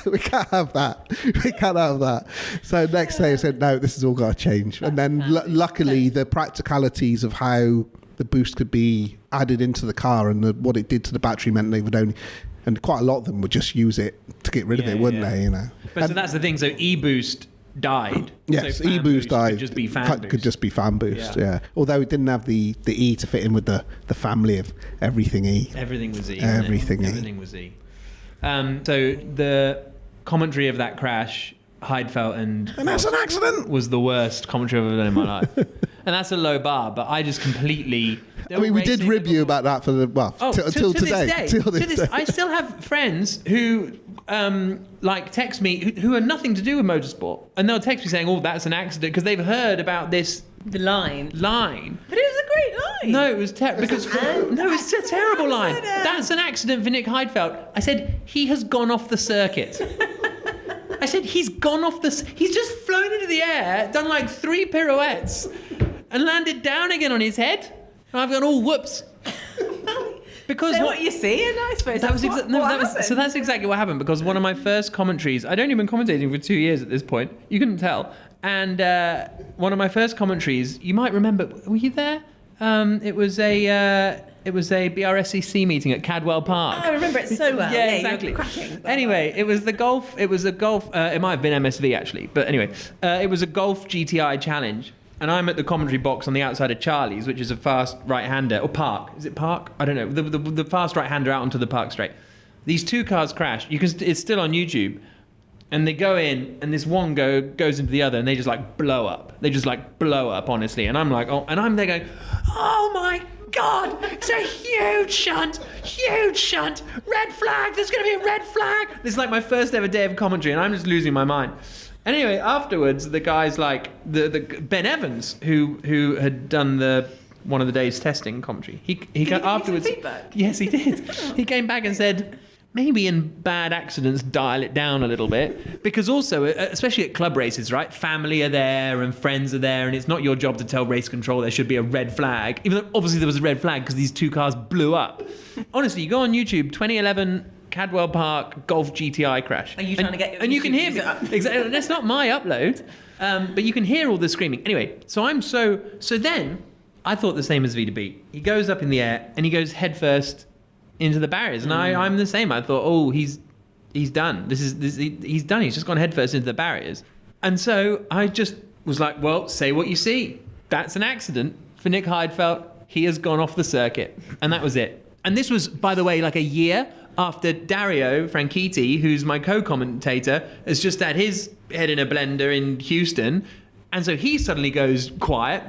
We can't have that. We can't have that." So next day I said, "No, this has all got to change." And then luckily the practicalities of how the boost could be added into the car and what it did to the battery meant they would only. And quite a lot of them would just use it to get rid of it, wouldn't they? You know. But so that's the thing. So e-boost died. Yes, so e-boost died. Could just be fan boost. Could just be fan boost. Yeah. Although it didn't have the E to fit in with the family of everything E. Everything was E. Everything was E. So the commentary of that crash, Heidfeld and that's an accident, was the worst commentary I've ever done in my life. And that's a low bar, but I just completely. I mean, we did rib you about that for till today. Till this day. I still have friends who text me who are nothing to do with motorsport, and they'll text me saying, "Oh, that's an accident," because they've heard about this line. But it was a great line. No, it was it's a terrible line. That's an accident for Nick Heidfeld. I said he has gone off the circuit. I said he's gone off he's just flown into the air, done like 3 pirouettes, and landed down again on his head. And I've gone, oh, whoops. Because what you see, and I suppose so that's exactly what happened. Because one of my first commentaries, I'd only been commentating for 2 years at this point. You couldn't tell. And one of my first commentaries, you might remember. Were you there? It was a BRSCC meeting at Cadwell Park. I remember it so well. Yeah, exactly. Anyway, it was a golf. It might have been MSV actually, but anyway, it was a golf GTI challenge. And I'm at the commentary box on the outside of Charlie's, which is a fast right-hander, or Park. Is it Park? I don't know. The fast right-hander out onto the Park straight. These 2 cars crash. It's still on YouTube. And they go in, and this one goes into the other, and they just like blow up. They just like blow up, honestly. And I'm like, oh, and I'm there going, oh my God, it's a huge shunt, red flag. There's going to be a red flag. This is like my first ever day of commentary, and I'm just losing my mind. Anyway, afterwards, the guys like the Ben Evans, who had done one of the day's testing commentary, he got afterwards. Feedback? Yes, he did. He came back and said, maybe in bad accidents, dial it down a little bit, because also, especially at club races, right? Family are there and friends are there, and it's not your job to tell race control there should be a red flag, even though obviously there was a red flag because these 2 cars blew up. Honestly, you go on YouTube, 2011. Cadwell Park Golf GTI crash. Are you trying to get your and you can hear me? Exactly. That's not my upload, but you can hear all the screaming. Anyway, so then I thought the same as V2B. He goes up in the air and he goes headfirst into the barriers, and I'm the same. I thought, oh, he's done. He's done. He's just gone headfirst into the barriers, and so I just was like, well, say what you see. That's an accident for Nick Heidfeld. He has gone off the circuit, and that was it. And this was, by the way, like a year after Dario Franchitti, who's my co-commentator, has just had his head in a blender in Houston, And so he suddenly goes quiet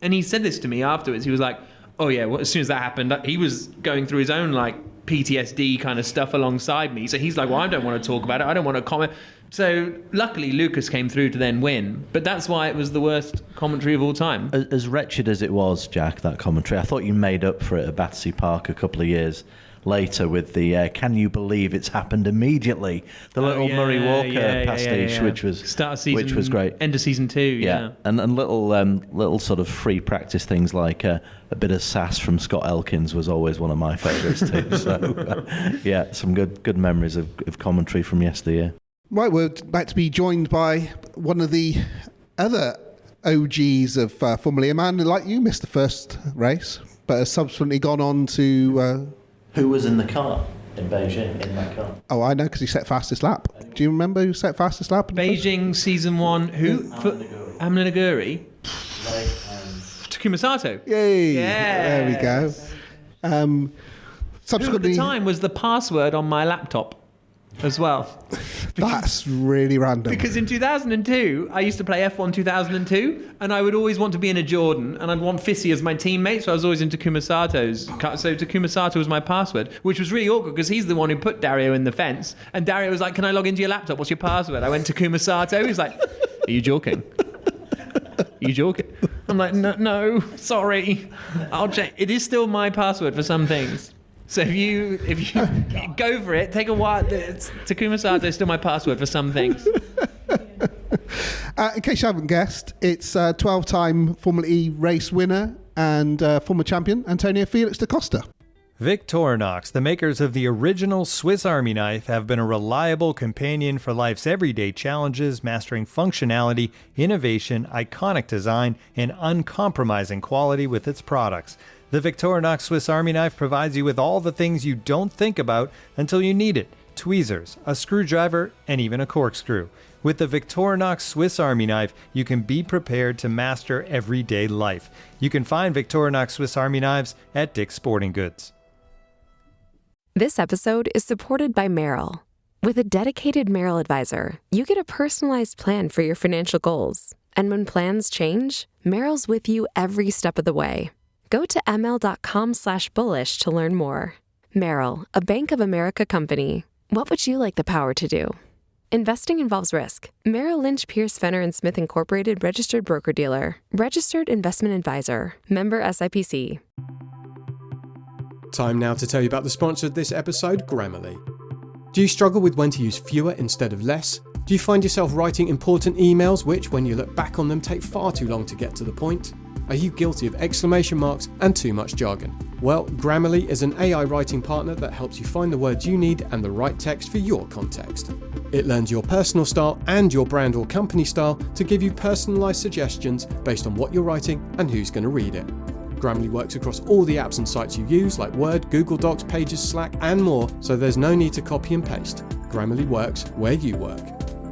and he said this to me afterwards. He was like, oh yeah, well, as soon as that happened, he was going through his own like PTSD kind of stuff alongside me. So he's like, well, I don't want to talk about it. I don't want to comment. So luckily Lucas came through to then win, but that's why it was the worst commentary of all time. As wretched as it was, Jack, that commentary, I thought you made up for it at Battersea Park a couple of years later with the can you believe it's happened immediately, the little Murray Walker pastiche, which was start of season, which was great, end of season 2, and little sort of free practice things like a bit of sass from Scott Elkins was always one of my favourites too. So some good memories of commentary from yesteryear. Right, we're about to be joined by one of the other OGs of Formula E, a man like you missed the first race, but has subsequently gone on to... Who was in the car in Beijing, in that car? Oh, I know, because he set fastest lap. Do you remember who set fastest lap? Beijing season 1, who? Amna Naguri. Takuma Sato. Yay! Yes. There we go. Subsequently... Who at the time was the password on my laptop as well. That's really random. Because in 2002, I used to play F1 2002, and I would always want to be in a Jordan, and I'd want Fissy as my teammate, so I was always in Takuma Sato's. So Takuma Sato was my password, which was really awkward because he's the one who put Dario in the fence, and Dario was like, can I log into your laptop? What's your password? I went Takuma Sato. He's like, are you joking? Are you joking? I'm like, no, sorry. I'll check. It is still my password for some things. So if you go for it, take a while. Takuma Sato is still my password for some things. In case you haven't guessed, it's 12-time Formula E race winner and former champion Antonio Felix da Costa. Victorinox, the makers of the original Swiss Army knife, have been a reliable companion for life's everyday challenges, mastering functionality, innovation, iconic design, and uncompromising quality with its products. The Victorinox Swiss Army knife provides you with all the things you don't think about until you need it. Tweezers, a screwdriver, and even a corkscrew. With the Victorinox Swiss Army knife, you can be prepared to master everyday life. You can find Victorinox Swiss Army knives at Dick's Sporting Goods. This episode is supported by Merrill. With a dedicated Merrill advisor, you get a personalized plan for your financial goals. And when plans change, Merrill's with you every step of the way. Go to ml.com/bullish to learn more. Merrill, a Bank of America company. What would you like the power to do? Investing involves risk. Merrill Lynch, Pierce, Fenner & Smith Incorporated, registered broker-dealer. Registered investment advisor. Member SIPC. Time now to tell you about the sponsor of this episode, Grammarly. Do you struggle with when to use fewer instead of less? Do you find yourself writing important emails which, when you look back on them, take far too long to get to the point? Are you guilty of exclamation marks and too much jargon? Well, Grammarly is an AI writing partner that helps you find the words you need and the right text for your context. It learns your personal style and your brand or company style to give you personalised suggestions based on what you're writing and who's going to read it. Grammarly works across all the apps and sites you use like Word, Google Docs, Pages, Slack and more, so there's no need to copy and paste. Grammarly works where you work.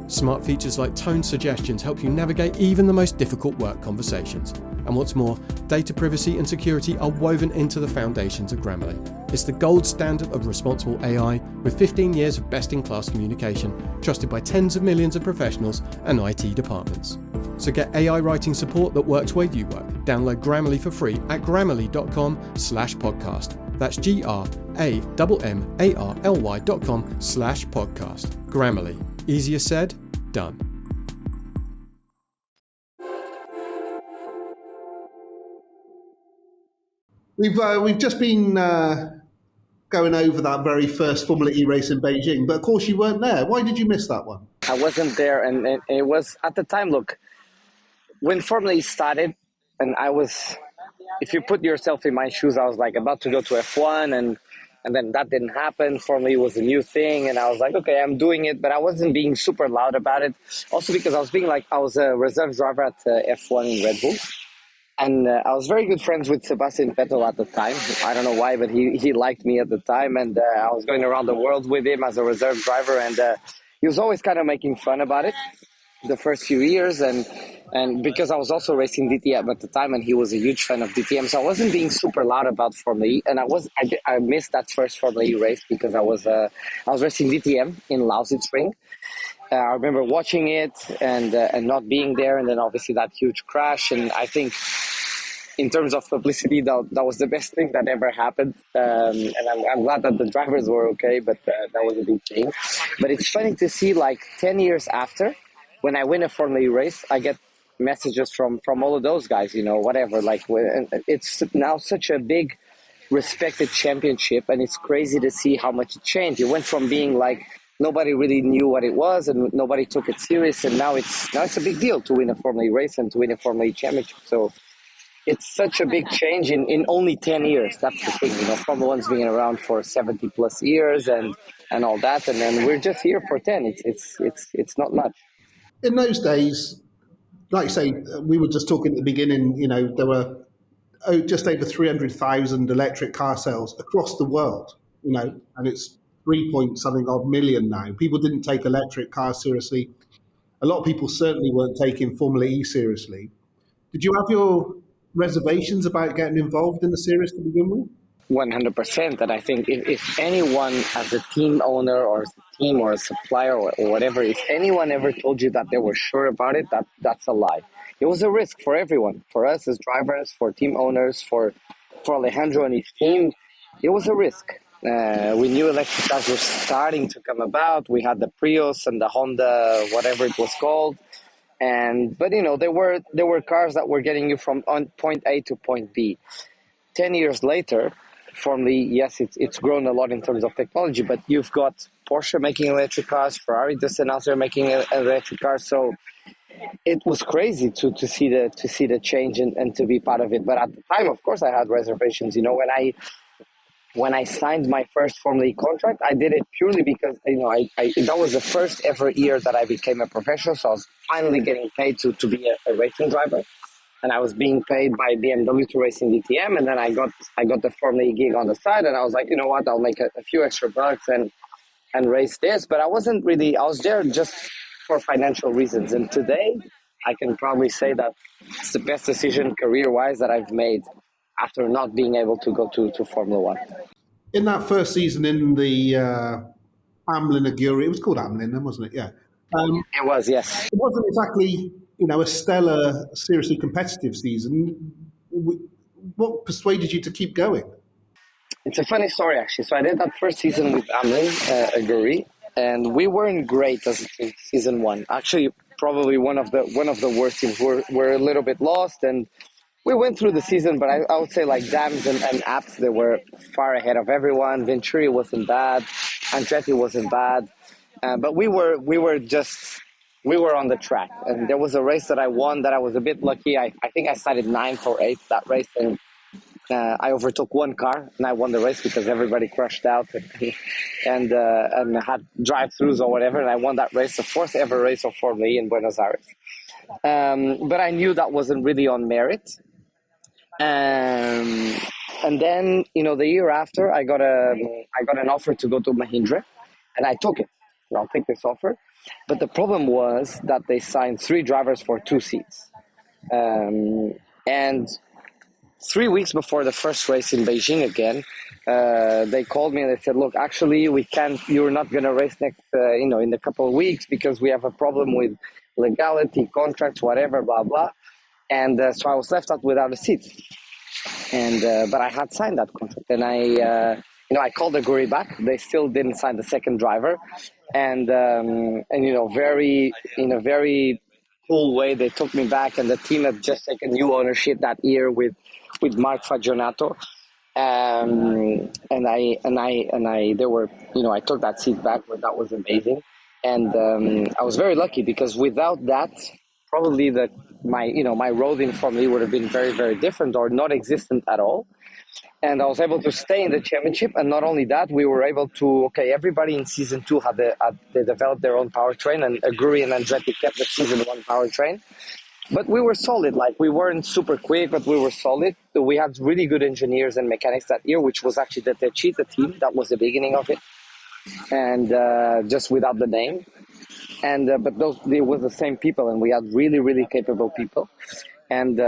Smart features like tone suggestions help you navigate even the most difficult work conversations. And what's more, data privacy and security are woven into the foundations of Grammarly. It's the gold standard of responsible AI with 15 years of best-in-class communication, trusted by tens of millions of professionals and IT departments. So get AI writing support that works where you work. Download Grammarly for free at grammarly.com/podcast. That's GRAMMARLY.com/podcast. Grammarly. Easier said, done. We've just been going over that very first Formula E race in Beijing, but of course you weren't there. Why did you miss that one? I wasn't there, and it was at the time. Look, when Formula E started, and if you put yourself in my shoes, I was like about to go to F1, and then that didn't happen. Formula E was a new thing, and I was like, okay, I'm doing it, but I wasn't being super loud about it. Also because I was a reserve driver at F1 in Red Bull. And I was very good friends with Sebastian Vettel at the time. I don't know why, but he liked me at the time. And I was going around the world with him as a reserve driver. And he was always kind of making fun about it the first few years. And because I was also racing DTM at the time, and he was a huge fan of DTM. So I wasn't being super loud about Formula E. And I missed that first Formula E race because I was racing DTM in Lausitz Spring. I remember watching it and not being there, and then obviously that huge crash. And I think in terms of publicity, that was the best thing that ever happened. And I'm glad that the drivers were okay, but that was a big thing. But it's funny to see, like 10 years after, when I win a Formula E race, I get messages from all of those guys, whatever. Like, it's now such a big, respected championship, and it's crazy to see how much it changed. It went from being like nobody really knew what it was and nobody took it serious, and now it's a big deal to win a Formula E race and to win a Formula E championship. So it's such a big change in only 10 years. That's the thing, Formula One's been around for 70 plus years and all that, and then we're just here for 10. It's not much. In those days, like you say, we were just talking at the beginning, there were just over 300,000 electric car sales across the world, and it's 3 point something odd million now. People didn't take electric cars seriously. A lot of people certainly weren't taking Formula E seriously. Did you have your reservations about getting involved in the series to begin with? 100%. And I think if anyone, as a team owner or as a team or a supplier or whatever, if anyone ever told you that they were sure about it, that's a lie. It was a risk for everyone, for us as drivers, for team owners, for Alejandro and his team. It was a risk. We knew electric cars were starting to come about. We had the Prius and the Honda, whatever it was called. But there were cars that were getting you from point A to point B. 10 years later, Formula E, yes, it's grown a lot in terms of technology, but you've got Porsche making electric cars, Ferrari just announced they're making electric cars. So it was crazy to see the change and to be part of it. But at the time, of course, I had reservations. When I signed my first Formula E contract, I did it purely because that was the first ever year that I became a professional. So I was finally getting paid to be a racing driver. And I was being paid by BMW to race in DTM, and then I got the Formula E gig on the side, and I was like, you know what, I'll make a few extra bucks and race this. But I was there just for financial reasons. And today, I can probably say that it's the best decision career-wise that I've made after not being able to go to Formula One. In that first season in the Amelin Aguirre, it was called Amelin then, wasn't it? Yeah. It was, yes. It wasn't exactly a stellar, seriously competitive season. What persuaded you to keep going? It's a funny story, actually. So I did that first season with Amelin Aguirre, and we weren't great as a team, season one. Actually, probably one of the worst teams. We're a little bit lost, and we went through the season, but I would say like Dams and Apps, they were far ahead of everyone. Venturi wasn't bad, Andretti wasn't bad, but we were on the track. And there was a race that I won that I was a bit lucky. I think I started 9th or 8th that race, and I overtook one car and I won the race because everybody crashed out and had drive-throughs or whatever, and I won that race, the 4th ever race of Formula E in Buenos Aires. But I knew that wasn't really on merit. And then, the year after, I got an offer to go to Mahindra, and I took it. I'll take this offer. But the problem was that they signed 3 drivers for 2 seats. And 3 weeks before the first race in Beijing again, they called me and they said, look, actually, you're not going to race next, in a couple of weeks because we have a problem with legality, contracts, whatever, blah, blah. And so I was left out without a seat. But I had signed that contract, and I called the Guri back. They still didn't sign the second driver, and in a very cool way, they took me back, and the team had just taken new ownership that year with Mark Fagionato, and I took that seat back, but that was amazing, and I was very lucky because without that, probably my road in Formula E would have been very, very different or not existent at all. And I was able to stay in the championship. And not only that, we were able to, everybody in season 2 they developed their own powertrain, and Aguirre and Andretti kept the season 1 powertrain. But we were solid. Like, we weren't super quick, but we were solid. We had really good engineers and mechanics that year, which was actually the Techita team. That was the beginning of it. And just without the name. And but it was the same people, and we had really, really capable people. And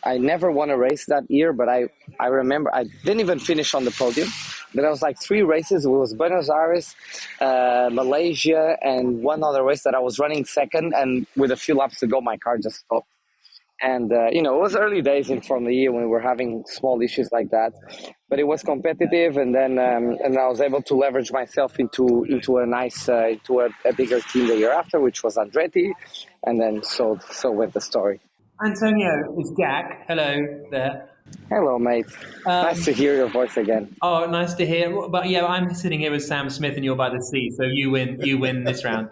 I never won a race that year, but I remember I didn't even finish on the podium. But I was like 3 races. It was Buenos Aires, Malaysia, and one other race that I was running second. And with a few laps to go, my car just stopped. And, it was early days in Formula E when we were having small issues like that. But it was competitive. And then and I was able to leverage myself into a nice, into a bigger team the year after, which was Andretti. And then so went the story. Antonio, it's Jack. Hello there. Hello, mate. Nice to hear your voice again. Oh, nice to hear. But yeah, I'm sitting here with Sam Smith and you're by the sea, so you win this round.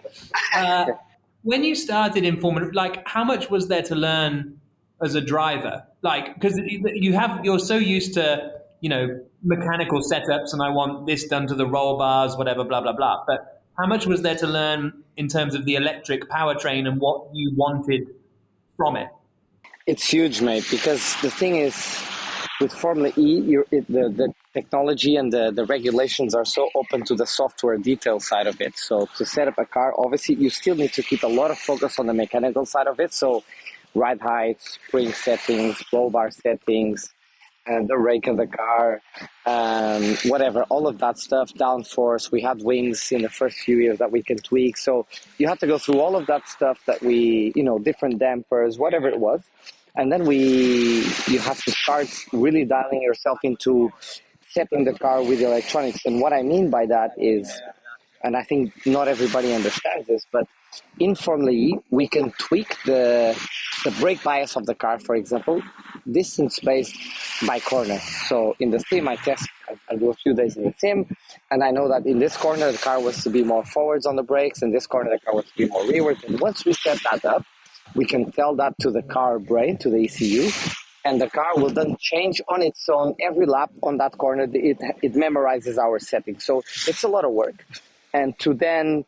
When you started in Formula, like, how much was there to learn as a driver? Like, because you're so used to, mechanical setups and I want this done to the roll bars, whatever, blah, blah, blah. But how much was there to learn in terms of the electric powertrain and what you wanted from it? It's huge, mate, because the thing is, with Formula E, the technology and the regulations are so open to the software detail side of it. So to set up a car, obviously, you still need to keep a lot of focus on the mechanical side of it. So ride height, spring settings, roll bar settings, the rake of the car, whatever, all of that stuff, downforce. We had wings in the first few years that we can tweak. So you have to go through all of that stuff that different dampers, whatever it was. And then you have to start really dialing yourself into setting the car with the electronics. And what I mean by that is, and I think not everybody understands this, but in Formula E, we can tweak the brake bias of the car, for example, distance-based by corner. So in the sim, I do a few days in the sim, and I know that in this corner, the car was to be more forwards on the brakes, and this corner, the car was to be more rearwards. And once we set that up, we can tell that to the car brain, to the ECU, and the car will then change on its own every lap on that corner. It memorizes our settings. So it's a lot of work. And to then,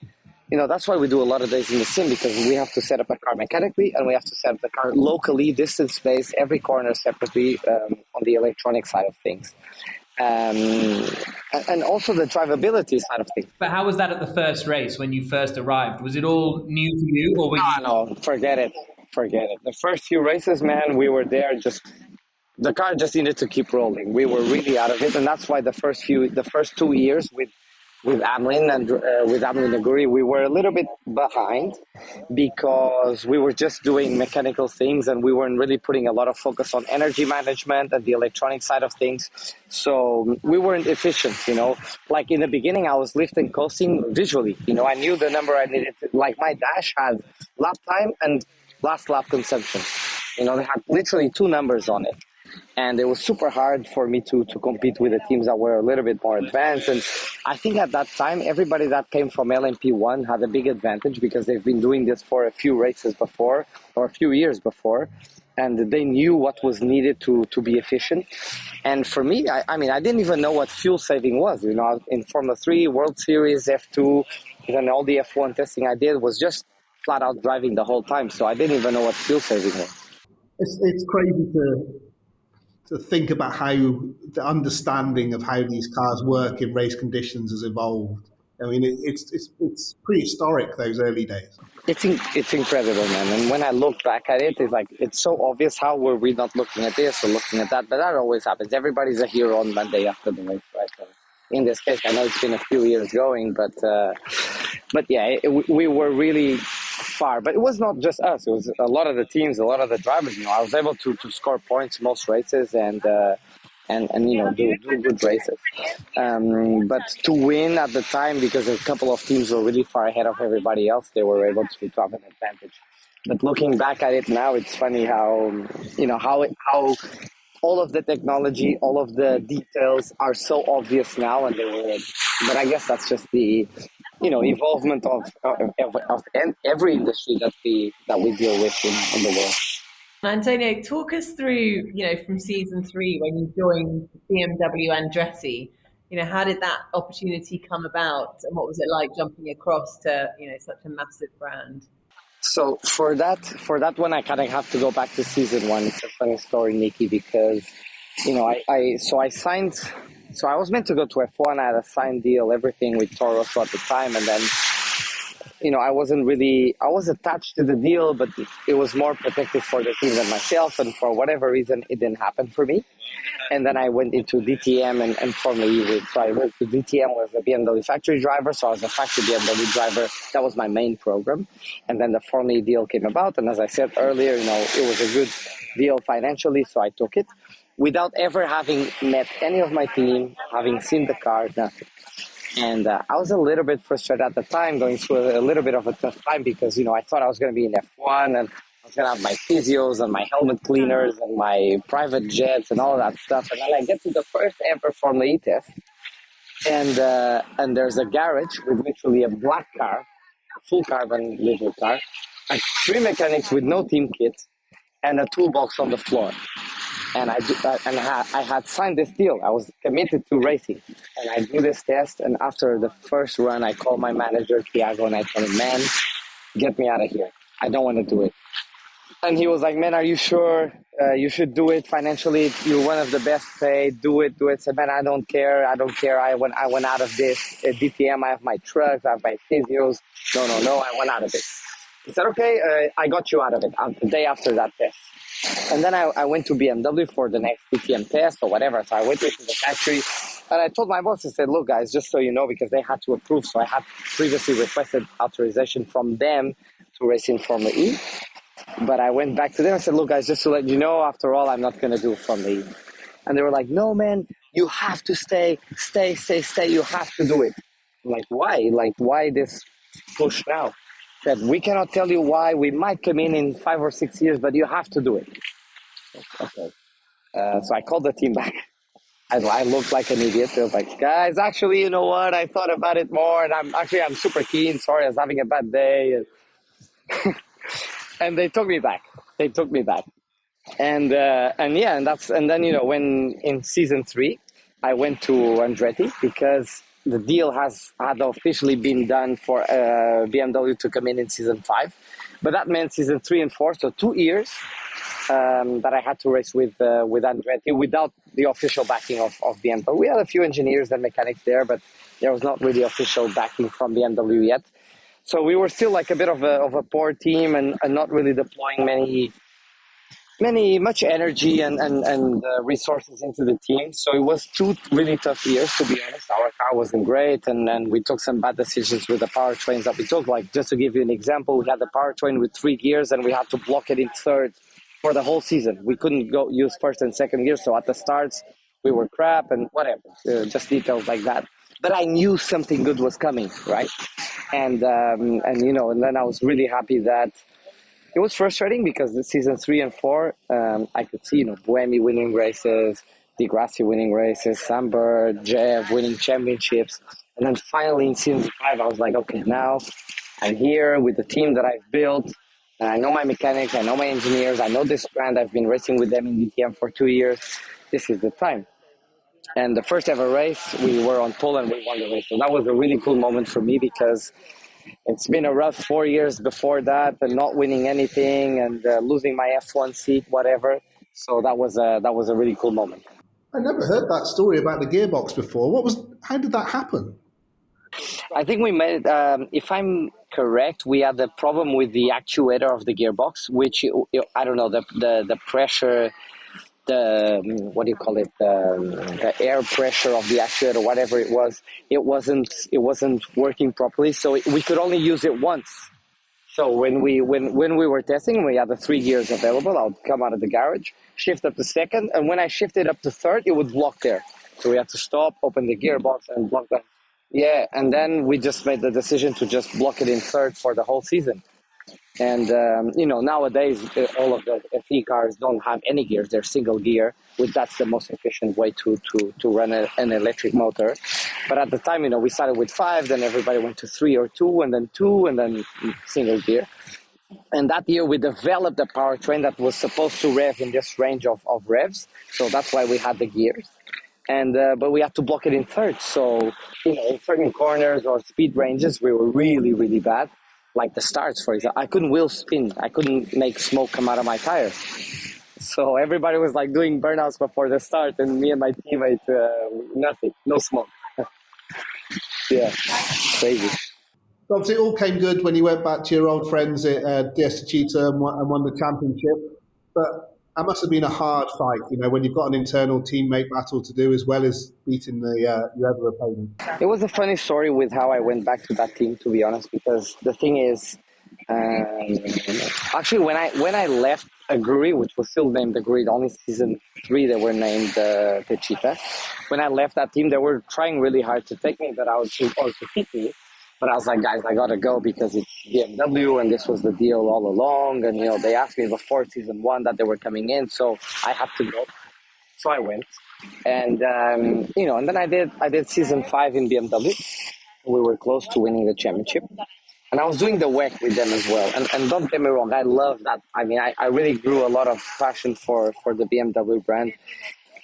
that's why we do a lot of days in the sim, because we have to set up a car mechanically and we have to set up the car locally, distance-based, every corner separately on the electronic side of things. And also the drivability side of things. But how was that at the first race when you first arrived? Was it all new to you? Or No, forget it. The first few races, man, we were there the car just needed to keep rolling. We were really out of it. And that's why the first 2 years with Amlin and with Amlin Naguri, we were a little bit behind because we were just doing mechanical things and we weren't really putting a lot of focus on energy management and the electronic side of things. So we weren't efficient, Like in the beginning, I was lifting, coasting visually. I knew the number I needed. Like my dash had lap time and last lap consumption. They had literally 2 numbers on it. And it was super hard for me to compete with the teams that were a little bit more advanced. And I think at that time, everybody that came from LMP1 had a big advantage because they've been doing this for a few races before or a few years before. And they knew what was needed to be efficient. And for me, I didn't even know what fuel saving was. In Formula 3, World Series, F2, even all the F1 testing I did was just flat out driving the whole time. So I didn't even know what fuel saving was. It's crazy to think about how the understanding of how these cars work in race conditions has evolved. It's prehistoric, those early days. It's incredible, man. And when I look back at it, it's so obvious. How were we not looking at this or looking at that? But that always happens. Everybody's a hero on Monday after the race, right? So in this case, I know it's been a few years going, but yeah, we were really far. But it was not just us. It was a lot of the teams, a lot of the drivers. I was able to score points most races and do good races. But to win at the time, because a couple of teams were really far ahead of everybody else, they were able to have an advantage. But looking back at it now, it's funny how all of the technology, all of the details are so obvious now, and they were. But I guess that's just the evolvement of every industry that we deal with in the world. Antonio, talk us through, from season 3 when you joined BMW Andretti. How did that opportunity come about, and what was it like jumping across to such a massive brand? So for that one, I kind of have to go back to season 1. It's a funny story, Nicki, because I signed. So I was meant to go to F1. I had a signed deal, everything with Toro Rosso at the time, and then I was attached to the deal, but it was more protective for the team than myself. And for whatever reason, it didn't happen for me. And then I went into DTM and Formula E. So I went to DTM, was a BMW factory driver. So I was a factory BMW driver. That was my main program. And then the Formula E deal came about. And as I said earlier, it was a good deal financially. So I took it without ever having met any of my team, having seen the car, nothing. And I was a little bit frustrated at the time, going through a little bit of a tough time because, I thought I was going to be in F1 and I was going to have my physios and my helmet cleaners and my private jets and all that stuff. And then I get to the first ever Formula E test. And there's a garage with literally a black car, a full carbon little car, like 3 mechanics with no team kit and a toolbox on the floor. And I had signed this deal. I was committed to racing. And I do this test. And after the first run, I called my manager, Thiago, and I told him, man, get me out of here. I don't want to do it. And he was like, man, are you sure? You should do it financially. You're one of the best paid. Do it. I said, man, I don't care. I went out of this. At DTM, I have my trucks. I have my physios. No. I went out of it. He said, okay, I got you out of it the day after that test. And then I went to BMW for the next DTM test or whatever. So I went into the factory and I told my boss, I said, look, guys, just so you know, because they had to approve. So I had previously requested authorization from them to race in Formula E. But I went back to them and said, look, guys, just to let you know, after all, I'm not going to do Formula E. And they were like, no, man, you have to stay. You have to do it. I'm like, why? Like, why this push now? Said, we cannot tell you why. We might come in 5 or 6 years, but you have to do it. Okay. So I called the team back. I looked like an idiot. They were like, guys, actually, you know what? I thought about it more, and I'm super keen. Sorry, I was having a bad day. And they took me back. And then when in season 3, I went to Andretti because the deal had officially been done for BMW to come in season 5, but that meant season 3 and 4, so 2 years that I had to race with Andretti without the official backing of BMW. We had a few engineers and mechanics there, but there was not really official backing from BMW yet. So we were still like a bit of a poor team and not really deploying much energy and resources into the team. So it was 2 really tough years, to be honest. Our car wasn't great, and we took some bad decisions with the powertrains that we took. Like, just to give you an example, we had the powertrain with 3 gears, and we had to block it in third for the whole season. We couldn't go use first and second gears, so at the starts, we were crap and whatever, just details like that. But I knew something good was coming, right? And then I was really happy that it was frustrating because the season 3 and 4, I could see, Buemi winning races, Di Grassi winning races, Sambert, Jeff winning championships. And then finally in season 5, I was like, okay, now I'm here with the team that I've built. And I know my mechanics, I know my engineers, I know this brand. I've been racing with them in DTM for 2 years. This is the time. And the first ever race, we were on pole and we won the race. So that was a really cool moment for me because it's been a rough 4 years before that and not winning anything and losing my F1 seat, whatever. So that was a really cool moment. I never heard that story about the gearbox before. How did that happen? I think we made, if I'm correct, we had the problem with the actuator of the gearbox, which, I don't know, the pressure, what do you call it, the air pressure of the actuator, whatever it wasn't working properly. So we could only use it once. So when we were testing, we had the 3 gears available. I would come out of the garage, shift up to second, and when I shifted up to third, it would block there. So we had to stop, open the gearbox, and block that. Yeah, and then we just made the decision to just block it in third for the whole season. And, nowadays, all of the FE cars don't have any gears. They're single gear, which that's the most efficient way to run an electric motor. But at the time, we started with 5, then everybody went to 3 or 2, and then 2, and then single gear. And that year, we developed a powertrain that was supposed to rev in this range of revs. So that's why we had the gears. And but we had to block it in third. So, in certain corners or speed ranges, we were really, really bad. Like the starts, for example. I couldn't wheel spin. I couldn't make smoke come out of my tires. So everybody was like doing burnouts before the start, and me and my teammate, nothing, no smoke. Yeah, crazy. Obviously, it all came good when you went back to your old friends at DS Cheetah and won the championship. But that must have been a hard fight, when you've got an internal teammate battle to do as well as beating your other opponent. It was a funny story with how I went back to that team, to be honest, because the thing is, actually, when I left Aguri, which was still named Aguri, only season 3 they were named the Cheetah. When I left that team, they were trying really hard to take me, or to keep me. But I was like, guys, I gotta go because it's BMW, and this was the deal all along. And they asked me before season 1 that they were coming in, so I had to go. So I went, and and then I did season 5 in BMW. We were close to winning the championship. And I was doing the WEC with them as well. And don't get me wrong, I love that. I mean, I really grew a lot of passion for the BMW brand.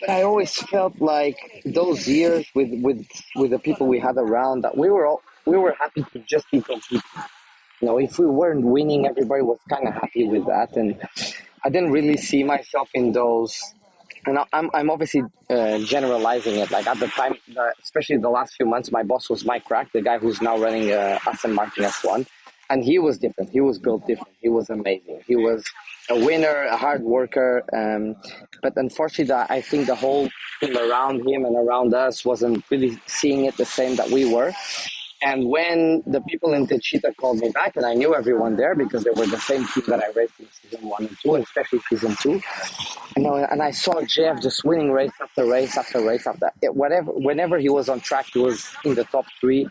But I always felt like those years with the people we had around, that we were happy to just be competing. If we weren't winning, everybody was kind of happy with that. And I didn't really see myself in those. And I'm obviously generalizing it. Like at the time, especially the last few months, my boss was Mike Crack, the guy who's now running Aston Martin F1. And he was different. He was built different. He was amazing. He was a winner, a hard worker. But unfortunately, I think the whole team around him and around us wasn't really seeing it the same that we were. And when the people in Techita called me back, and I knew everyone there because they were the same team that I raced in season 1 and 2, and especially season 2. And I saw Jeff just winning race after race after race after whenever he was on track, he was in the top 3.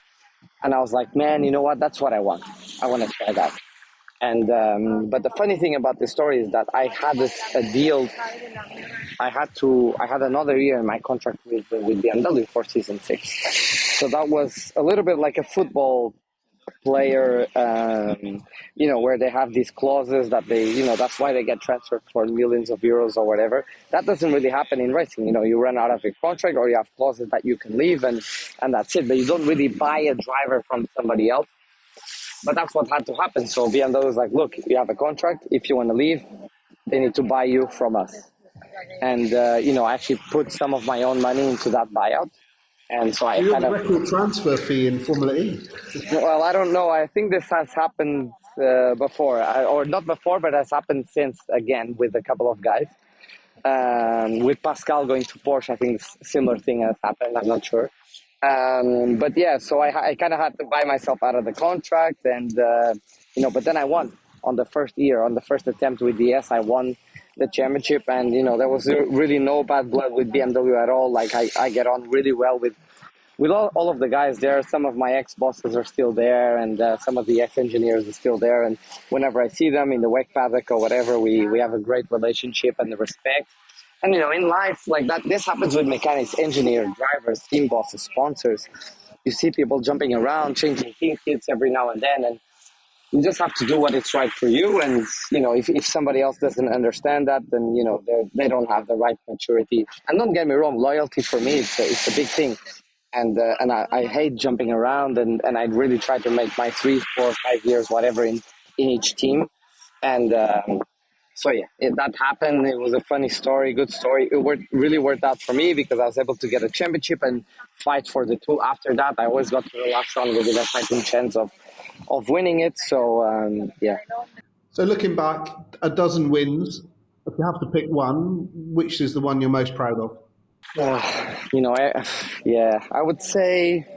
And I was like, man, you know what? That's what I want. I want to try that. And but the funny thing about this story is that I had a deal. I had another year in my contract with BMW for season 6. So that was a little bit like a football player, where they have these clauses that they, that's why they get transferred for millions of euros or whatever. That doesn't really happen in racing. You run out of your contract or you have clauses that you can leave and that's it. But you don't really buy a driver from somebody else. But that's what had to happen. So BMW was like, look, you have a contract. If you want to leave, they need to buy you from us. And, I actually put some of my own money into that buyout. And so I had a record transfer fee in Formula E. Well, I don't know. I think this has happened before, or not before, but has happened since, again, with a couple of guys. With Pascal going to Porsche, I think a similar thing has happened. I'm not sure. But yeah, so I kind of had to buy myself out of the contract, and but then I won on the first year, on the first attempt with DS. I won the championship, and there was really no bad blood with BMW at all. Like I get on really well with all of the guys there. Some of my ex-bosses are still there, and some of the ex-engineers are still there. And whenever I see them in the WEC paddock or whatever, we have a great relationship and the respect. And in life like that, this happens with mechanics, engineers, drivers, team bosses, sponsors. You see people jumping around, changing team kits every now and then, and you just have to do what is right for you. And if somebody else doesn't understand that, then they don't have the right maturity. And don't get me wrong, loyalty for me it's a big thing. And I hate jumping around, and I really try to make my 3, 4, 5 years, whatever, in each team. And so yeah, that happened. It was a funny story, good story. It really worked out for me because I was able to get a championship and fight for the 2 after that. I always got to the last round with a fighting chance of winning it. So yeah. So looking back, a dozen wins. If you have to pick one, which is the one you're most proud of? I would say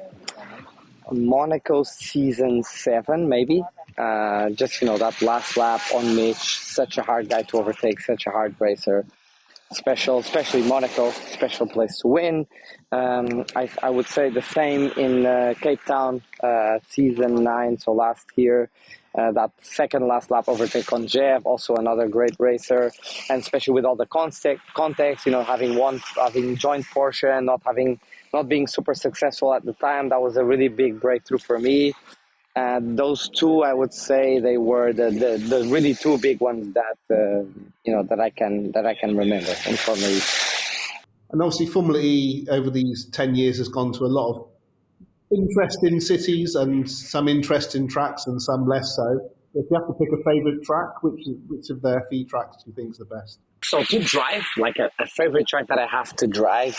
Monaco season 7, maybe. Just that last lap on Mitch, such a hard guy to overtake, such a hard racer. Especially Monaco, special place to win. I would say the same in Cape Town, season 9, so last year. That second last lap overtake on Jeff, also another great racer, and especially with all the context, having joined Porsche and not being super successful at the time, that was a really big breakthrough for me. Those 2, I would say, they were the really 2 big ones that that I can remember in Formula E. And obviously, Formula E over these 10 years has gone to a lot of interesting cities and some interesting tracks and some less so. If you have to pick a favourite track, which of their few tracks do you think is the best? So to drive, like a favourite track that I have to drive,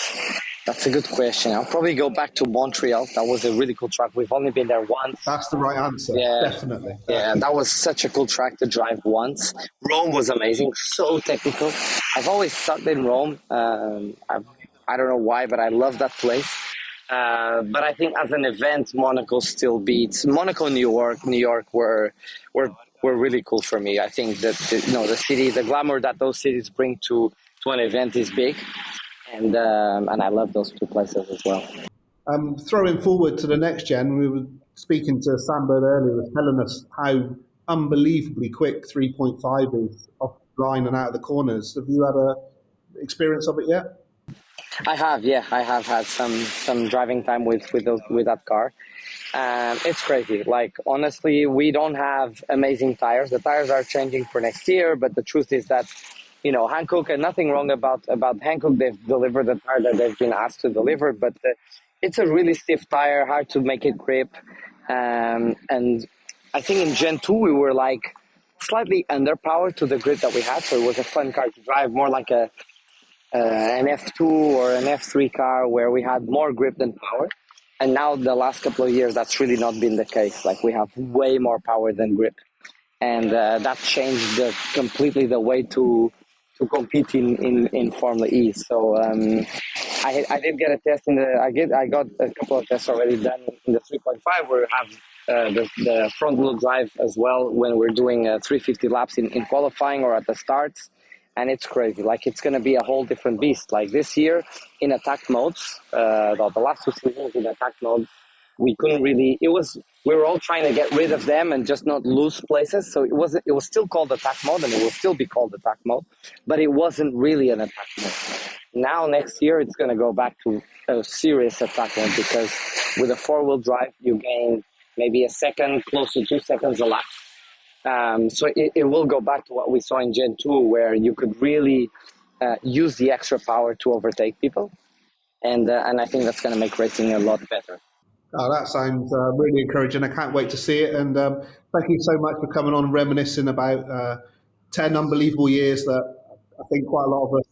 That's a good question. I'll probably go back to Montreal. That was a really cool track. We've only been there once. That's the right answer. Yeah, Definitely. Yeah, that was such a cool track to drive once. Rome was amazing, so technical. I've always sucked in Rome. I don't know why, but I love that place. But I think as an event, Monaco still beats Monaco and New York were really cool for me. I think that the city, the glamour that those cities bring to an event is big. And I love those two places as well. Throwing forward to the next gen, we were speaking to Sam Bird earlier, was telling us how unbelievably quick 3.5 is off the line and out of the corners. Have you had a experience of it yet? I have, yeah. I have had some driving time with that car. It's crazy. Like, honestly, we don't have amazing tires. The tires are changing for next year, but the truth is that Hankook, and nothing wrong about Hankook, they've delivered the tire that they've been asked to deliver, but it's a really stiff tire, hard to make it grip. And I think in Gen 2, we were like slightly underpowered to the grip that we had, so it was a fun car to drive, more like an F2 or an F3 car where we had more grip than power. And now the last couple of years, that's really not been the case. Like, we have way more power than grip. And that changed completely the way to compete in Formula E. So I did get a test I got a couple of tests already done in the 3.5 where we have the front wheel drive as well when we're doing 350 laps in qualifying or at the starts. And it's crazy. Like, it's going to be a whole different beast. Like, this year in attack modes, the last 2 seasons in attack mode, we couldn't really, we were all trying to get rid of them and just not lose places. So it was still called attack mode, and it will still be called attack mode, but it wasn't really an attack mode. Now, next year, it's going to go back to a serious attack mode, because with a 4-wheel drive, you gain maybe a second, close to 2 seconds a lap. So it will go back to what we saw in Gen 2, where you could really use the extra power to overtake people. And I think that's going to make racing a lot better. Oh, that sounds really encouraging. I can't wait to see it. And thank you so much for coming on and reminiscing about 10 unbelievable years that I think quite a lot of us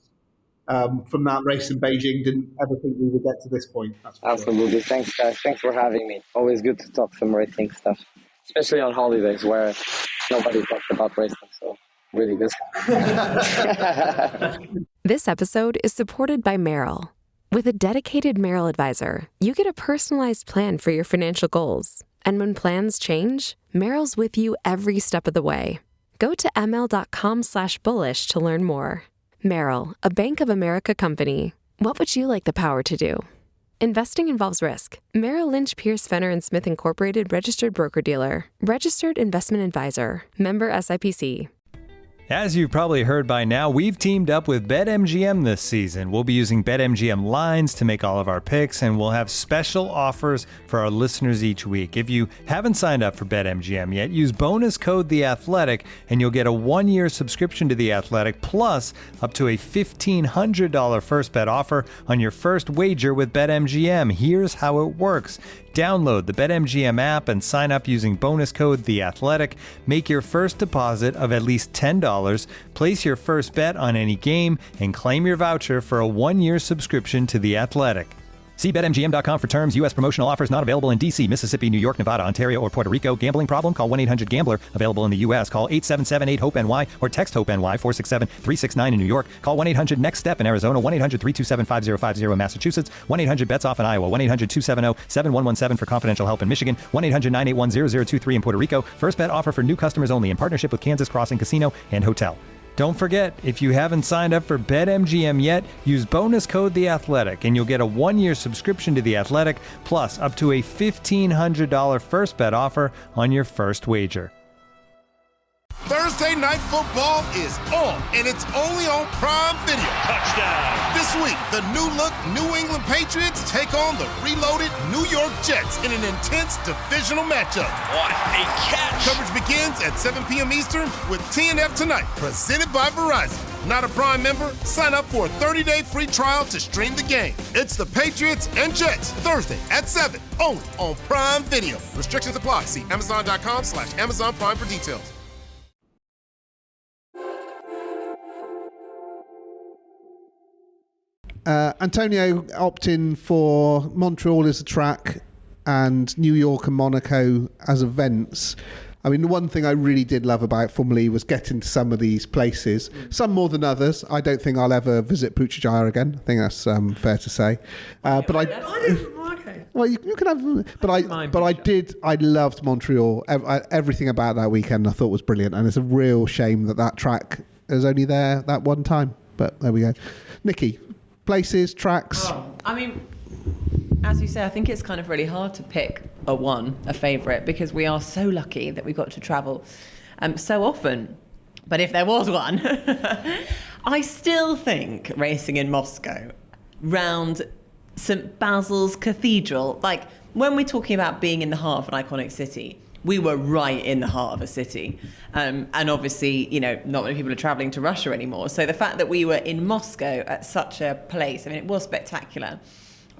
from that race in Beijing didn't ever think we would get to this point. Absolutely. Sure. Thanks, guys. Thanks for having me. Always good to talk some racing stuff, especially on holidays where nobody talks about racing. So really good. This episode is supported by Merrill. With a dedicated Merrill advisor, you get a personalized plan for your financial goals. And when plans change, Merrill's with you every step of the way. Go to ml.com/bullish to learn more. Merrill, a Bank of America company. What would you like the power to do? Investing involves risk. Merrill Lynch, Pierce, Fenner & Smith Incorporated, registered broker-dealer. Registered investment advisor. Member SIPC. As you've probably heard by now, we've teamed up with BetMGM this season. We'll be using BetMGM lines to make all of our picks, and we'll have special offers for our listeners each week. If you haven't signed up for BetMGM yet, use bonus code The Athletic, and you'll get a 1-year subscription to The Athletic, plus up to a $1,500 first bet offer on your first wager with BetMGM. Here's how it works. Download the BetMGM app and sign up using bonus code The Athletic. Make your first deposit of at least $10. Place your first bet on any game and claim your voucher for a 1-year subscription to The Athletic. See BetMGM.com for terms. U.S. promotional offers not available in D.C., Mississippi, New York, Nevada, Ontario, or Puerto Rico. Gambling problem? Call 1-800-GAMBLER. Available in the U.S. Call 877-8-HOPE-NY or text HOPE-NY 467-369 in New York. Call 1-800-NEXT-STEP in Arizona. 1-800-327-5050 in Massachusetts. 1-800-BETS-OFF in Iowa. 1-800-270-7117 for confidential help in Michigan. 1-800-981-0023 in Puerto Rico. First bet offer for new customers only in partnership with Kansas Crossing Casino and Hotel. Don't forget, if you haven't signed up for BetMGM yet, use bonus code The Athletic, and you'll get a 1-year subscription to The Athletic, plus up to a $1,500 first bet offer on your first wager. Thursday Night Football is on, and it's only on Prime Video. Touchdown. This week, the new-look New England Patriots take on the reloaded New York Jets in an intense divisional matchup. What a catch. Coverage begins at 7 p.m. Eastern with TNF Tonight, presented by Verizon. Not a Prime member? Sign up for a 30-day free trial to stream the game. It's the Patriots and Jets, Thursday at 7, only on Prime Video. Restrictions apply. See Amazon.com/Amazon Prime for details. Antonio opting for Montreal as a track and New York and Monaco as events. I mean, the one thing I really did love about Formula E was getting to some of these places, some more than others. I don't think I'll ever visit Puigderdala again. I think that's fair to say. But well, you can have, but I loved Montreal. Everything about that weekend I thought was brilliant, and it's a real shame that track is only there that one time. But there we go. Nicki, places, tracks. I mean, as you say, I think it's kind of really hard to pick a favourite, because we are so lucky that we got to travel so often. But if there was one, I still think racing in Moscow, round St. Basil's Cathedral, like when we're talking about being in the heart of an iconic city, we were right in the heart of a city. And obviously, you know, not many people are travelling to Russia anymore. So the fact that we were in Moscow at such a place, I mean, it was spectacular.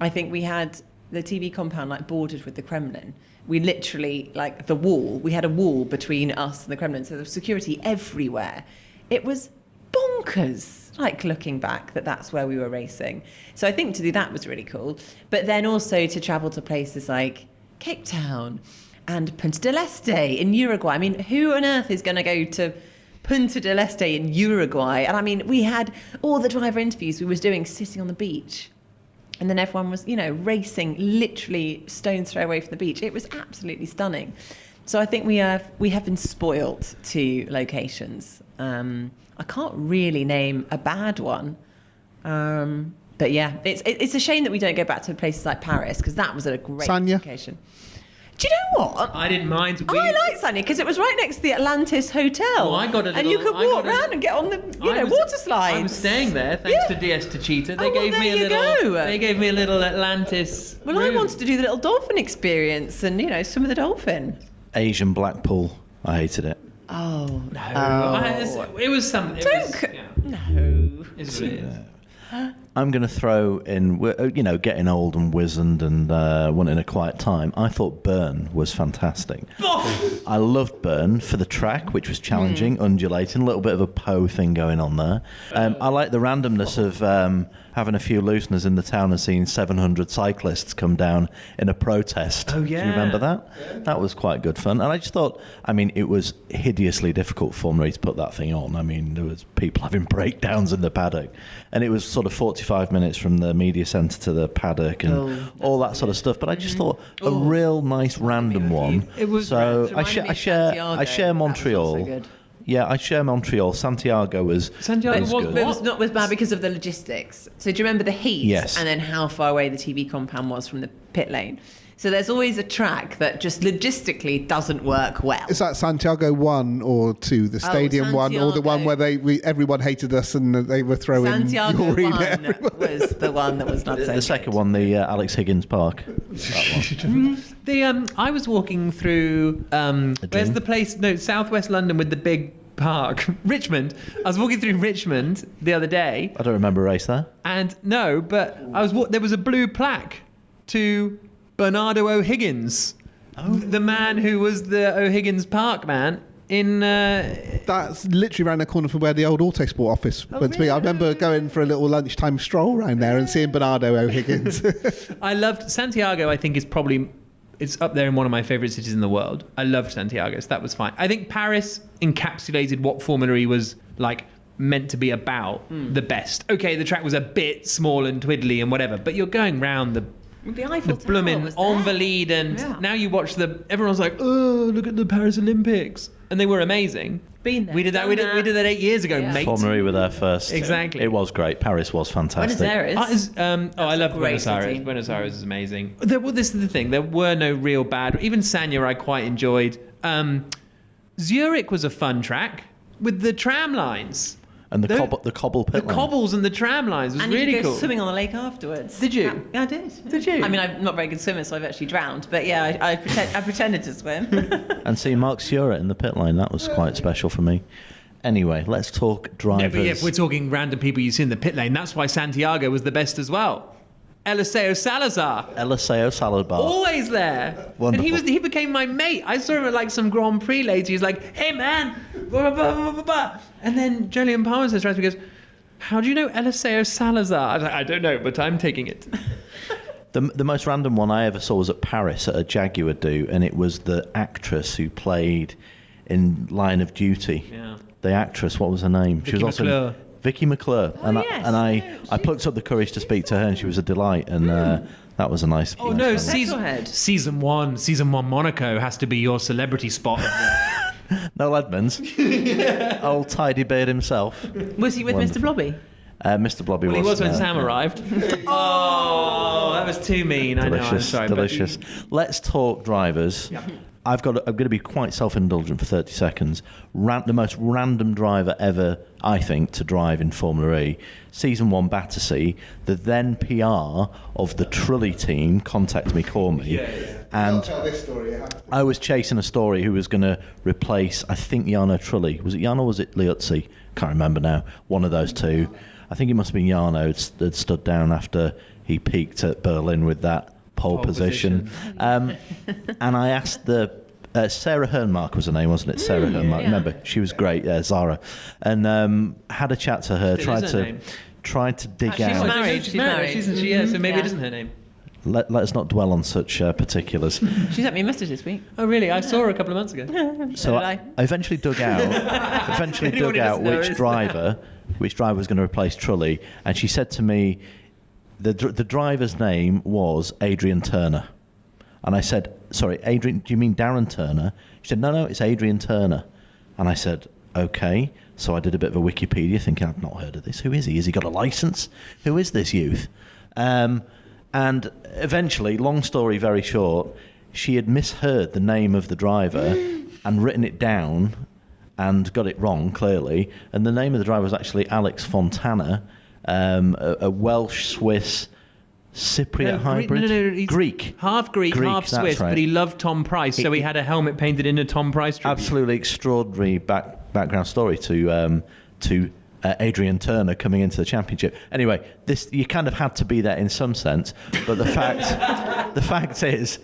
I think we had the TV compound like bordered with the Kremlin. We literally, like the wall, we had a wall between us and the Kremlin, so there was security everywhere. It was bonkers, like looking back, that's where we were racing. So I think to do that was really cool. But then also to travel to places like Cape Town and Punta del Este in Uruguay. I mean, who on earth is going to go to Punta del Este in Uruguay? And I mean, we had all the driver interviews we was doing sitting on the beach. And then everyone was, you know, racing literally stone's throw away from the beach. It was absolutely stunning. So I think we have been spoilt to locations. I can't really name a bad one. But yeah, it's a shame that we don't go back to places like Paris, because that was a great location. Do you know what? I didn't mind. I like Sanya because it was right next to the Atlantis Hotel. Well, I got a little, and you could walk around and get on the water slides. I was staying there thanks to DS Tachita. They gave me a little. They gave me a little Atlantis. Well, room. I wanted to do the little dolphin experience and swim with the dolphin. Asian Blackpool. I hated it. Oh no! It was something. No. It's what it is. I'm going to throw in, getting old and wizened and wanting a quiet time. I thought Bern was fantastic. I loved Bern for the track, which was challenging, undulating, a little bit of a Poe thing going on there. I like the randomness of having a few looseners in the town and seeing 700 cyclists come down in a protest. Oh, yeah. Do you remember that? Yeah. That was quite good fun. And I just thought, it was hideously difficult for me to put that thing on. There was people having breakdowns in the paddock. And it was sort of 45 minutes from the media centre to the paddock and all that sort of stuff. But I just thought a real nice random one. It was I share Montreal. Yeah, I share Montreal. Santiago was good. But it was not as bad because of the logistics. So do you remember the heat? Yes. And then how far away the TV compound was from the pit lane? So there's always a track that just logistically doesn't work well. Is that Santiago 1 or 2, the stadium one, or the one where everyone hated us and they were throwing Santiago urine 1 at everyone? was the one that was not so The second one, the Alex Higgins Park. I was walking through, where's the place? No, southwest London with the big park. Richmond. I was walking through Richmond the other day. I don't remember a race there. And no, but there was a blue plaque to Bernardo O'Higgins, the man who was the O'Higgins Park man in... That's literally around the corner from where the old Autosport office went to be. I remember going for a little lunchtime stroll around there and seeing Bernardo O'Higgins. I loved Santiago. I think it's up there in one of my favourite cities in the world. I loved Santiago, so that was fine. I think Paris encapsulated what Formula E was meant to be about the best. Okay, the track was a bit small and twiddly and whatever, but you're going round the Eiffel Tower blooming Invalides, and now you watch everyone's like, oh, look at the Paris Olympics, and they were amazing. Been there. We did that 8 years ago, mate. Formula E were there first. Exactly. It was great. Paris was fantastic. Buenos Aires. I love Buenos Aires. Buenos Aires is amazing. This is the thing. There were no real bad. Even Sanya I quite enjoyed. Zurich was a fun track with the tram lines. And the cobble pit line. The cobbles and the tram lines was really cool. And you go swimming on the lake afterwards. Did you? Yeah, I did. Did you? I'm not a very good swimmer, so I've actually drowned. But yeah, I pretended to swim. And seeing Mark Stewart in the pit line, that was quite special for me. Anyway, let's talk drivers. No, but if we're talking random people you see in the pit lane, that's why Santiago was the best as well. Eliseo Salazar. Always there. Wonderful. And he became my mate. I saw him at some Grand Prix later. He's like, hey man, blah, blah, blah, blah, blah. And then Jolyon Palmer says, he goes, How do you know Eliseo Salazar? I don't know, but I'm taking it. The most random one I ever saw was at Paris at a Jaguar do, and it was the actress who played in Line of Duty. Yeah. The actress, what was her name? Vicky McClure. Vicky McClure. Oh, yes. I plucked up the courage to speak to her, and she was a delight, and that was a nice... Oh, no, season one Monaco has to be your celebrity spot. Noel Edmonds. Old tidy beard himself. Was he with Wonderful. Mr. Blobby? Mr. Blobby Well, he was when Sam arrived. Oh, that was too mean. Delicious, I know. I'm sorry. delicious. Let's talk drivers. Yep. I'm going to be quite self-indulgent for 30 seconds. The most random driver ever, I think, to drive in Formula E. Season 1 Battersea, the then PR of the Trulli team contacted me, called me. And tell this story. I was chasing a story who was going to replace, I think, Jarno Trulli. Was it Jarno or was it Liuzzi? Can't remember now. One of those two. I think it must have been Jarno that stood down after he peaked at Berlin with that pole position. And I asked Sarah Hernmark was her name, wasn't it? Sarah Hernmark. Yeah. Remember, she was great, Zara. And had a chat to her, tried to dig out. She's married. So maybe it isn't her name. Let us not dwell on such particulars. She sent me a message this week. Oh, really? I saw her a couple of months ago. So I eventually dug out which driver was going to replace Trulli, and she said to me, the driver's name was Adrian Turner. And I said, sorry, Adrian, do you mean Darren Turner? She said, no, it's Adrian Turner. And I said, okay. So I did a bit of a Wikipedia thinking, I've not heard of this. Who is he? Has he got a licence? Who is this youth? And eventually, long story very short, she had misheard the name of the driver and written it down and got it wrong, clearly. And the name of the driver was actually Alex Fontana, a Welsh-Swiss Cypriot hybrid. No, Greek. Half Greek, half Swiss, right. But he loved Tom Price, so he had a helmet painted in a Tom Price tribute. Absolutely extraordinary background story to Adrian Turner coming into the championship. Anyway, this you kind of had to be there in some sense, but the fact is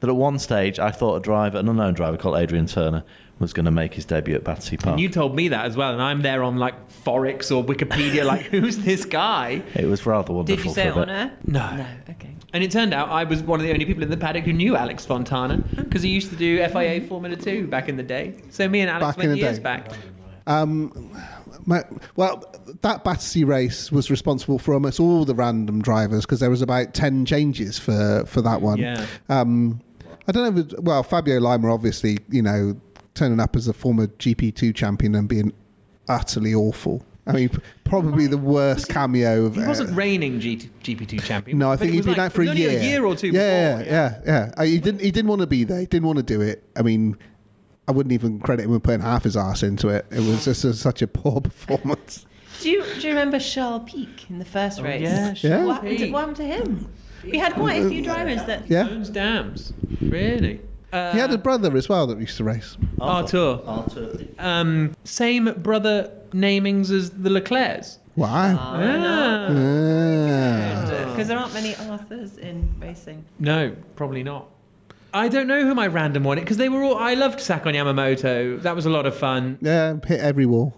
that at one stage I thought an unknown driver called Adrian Turner was going to make his debut at Battersea Park. And you told me that as well, and I'm there on like Forex or Wikipedia, like, who's this guy? It was rather wonderful. Did you say it on air? No. Okay. And it turned out I was one of the only people in the paddock who knew Alex Fontana, because he used to do FIA Formula 2 back in the day. So me and Alex went years back. Well, that Battersea race was responsible for almost all the random drivers, because there was about 10 changes for that one. Yeah. I don't know. Fabio Lima, obviously, turning up as a former GP2 champion and being utterly awful. I mean, probably the worst cameo of... He wasn't reigning GP2 champion. No, I think he'd been out for a year. A year or two before. Yeah. He didn't want to be there. He didn't want to do it. I mean, I wouldn't even credit him with putting half his arse into it. It was just such a poor performance. Do you remember Charles Pic in the first race? Yeah. What happened to him? We had quite a few drivers that... Yeah. Jones Dams. Really? He had a brother as well that used to race. Arthur. Same brother namings as the Leclercs. Wow. Because there aren't many Arthurs in racing. No, probably not. I don't know who my random one is, because they were all... I loved Sakon Yamamoto. That was a lot of fun. Yeah, hit every wall.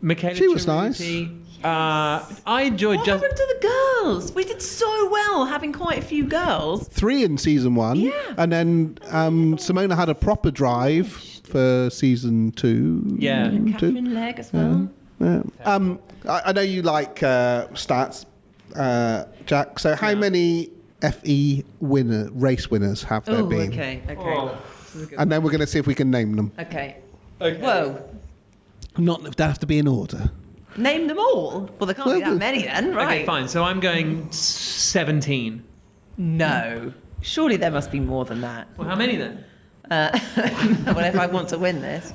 Michaela she was Cerruti. nice. I enjoyed... What happened to the girls? We did so well having quite a few girls. 3 in season 1. Yeah. And then Simona had a proper drive for season 2. Yeah. And Catherine Legg as well. Yeah. I know you like stats, Jack. So how many FE race winners have there been? Okay. And then we're going to see if we can name them. Okay. Whoa. They have to be in order. Name them all? Well, there can't be that many then, right? Okay, fine. So I'm going 17. No. Surely there must be more than that. Well, how many then? Well, if I want to win this,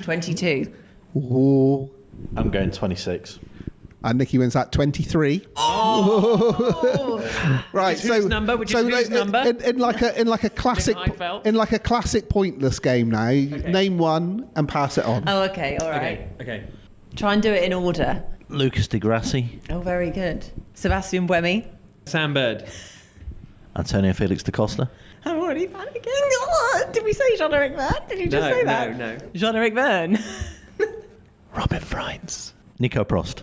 22. Ooh. I'm going 26. And Nikki wins at 23. Oh! Right. Whose number? Which is whose number? In like a classic pointless game now. Okay. Name one and pass it on. Oh, okay. All right. Okay. Try and do it in order. Lucas Di Grassi. Oh, very good. Sebastian Buemi. Sam Bird. Antonio Felix da Costa. I'm already panicking. Oh, did we say Jean-Eric Verne? Did you just say that? No. Jean-Eric Verne. Robin Friends. Nico Prost.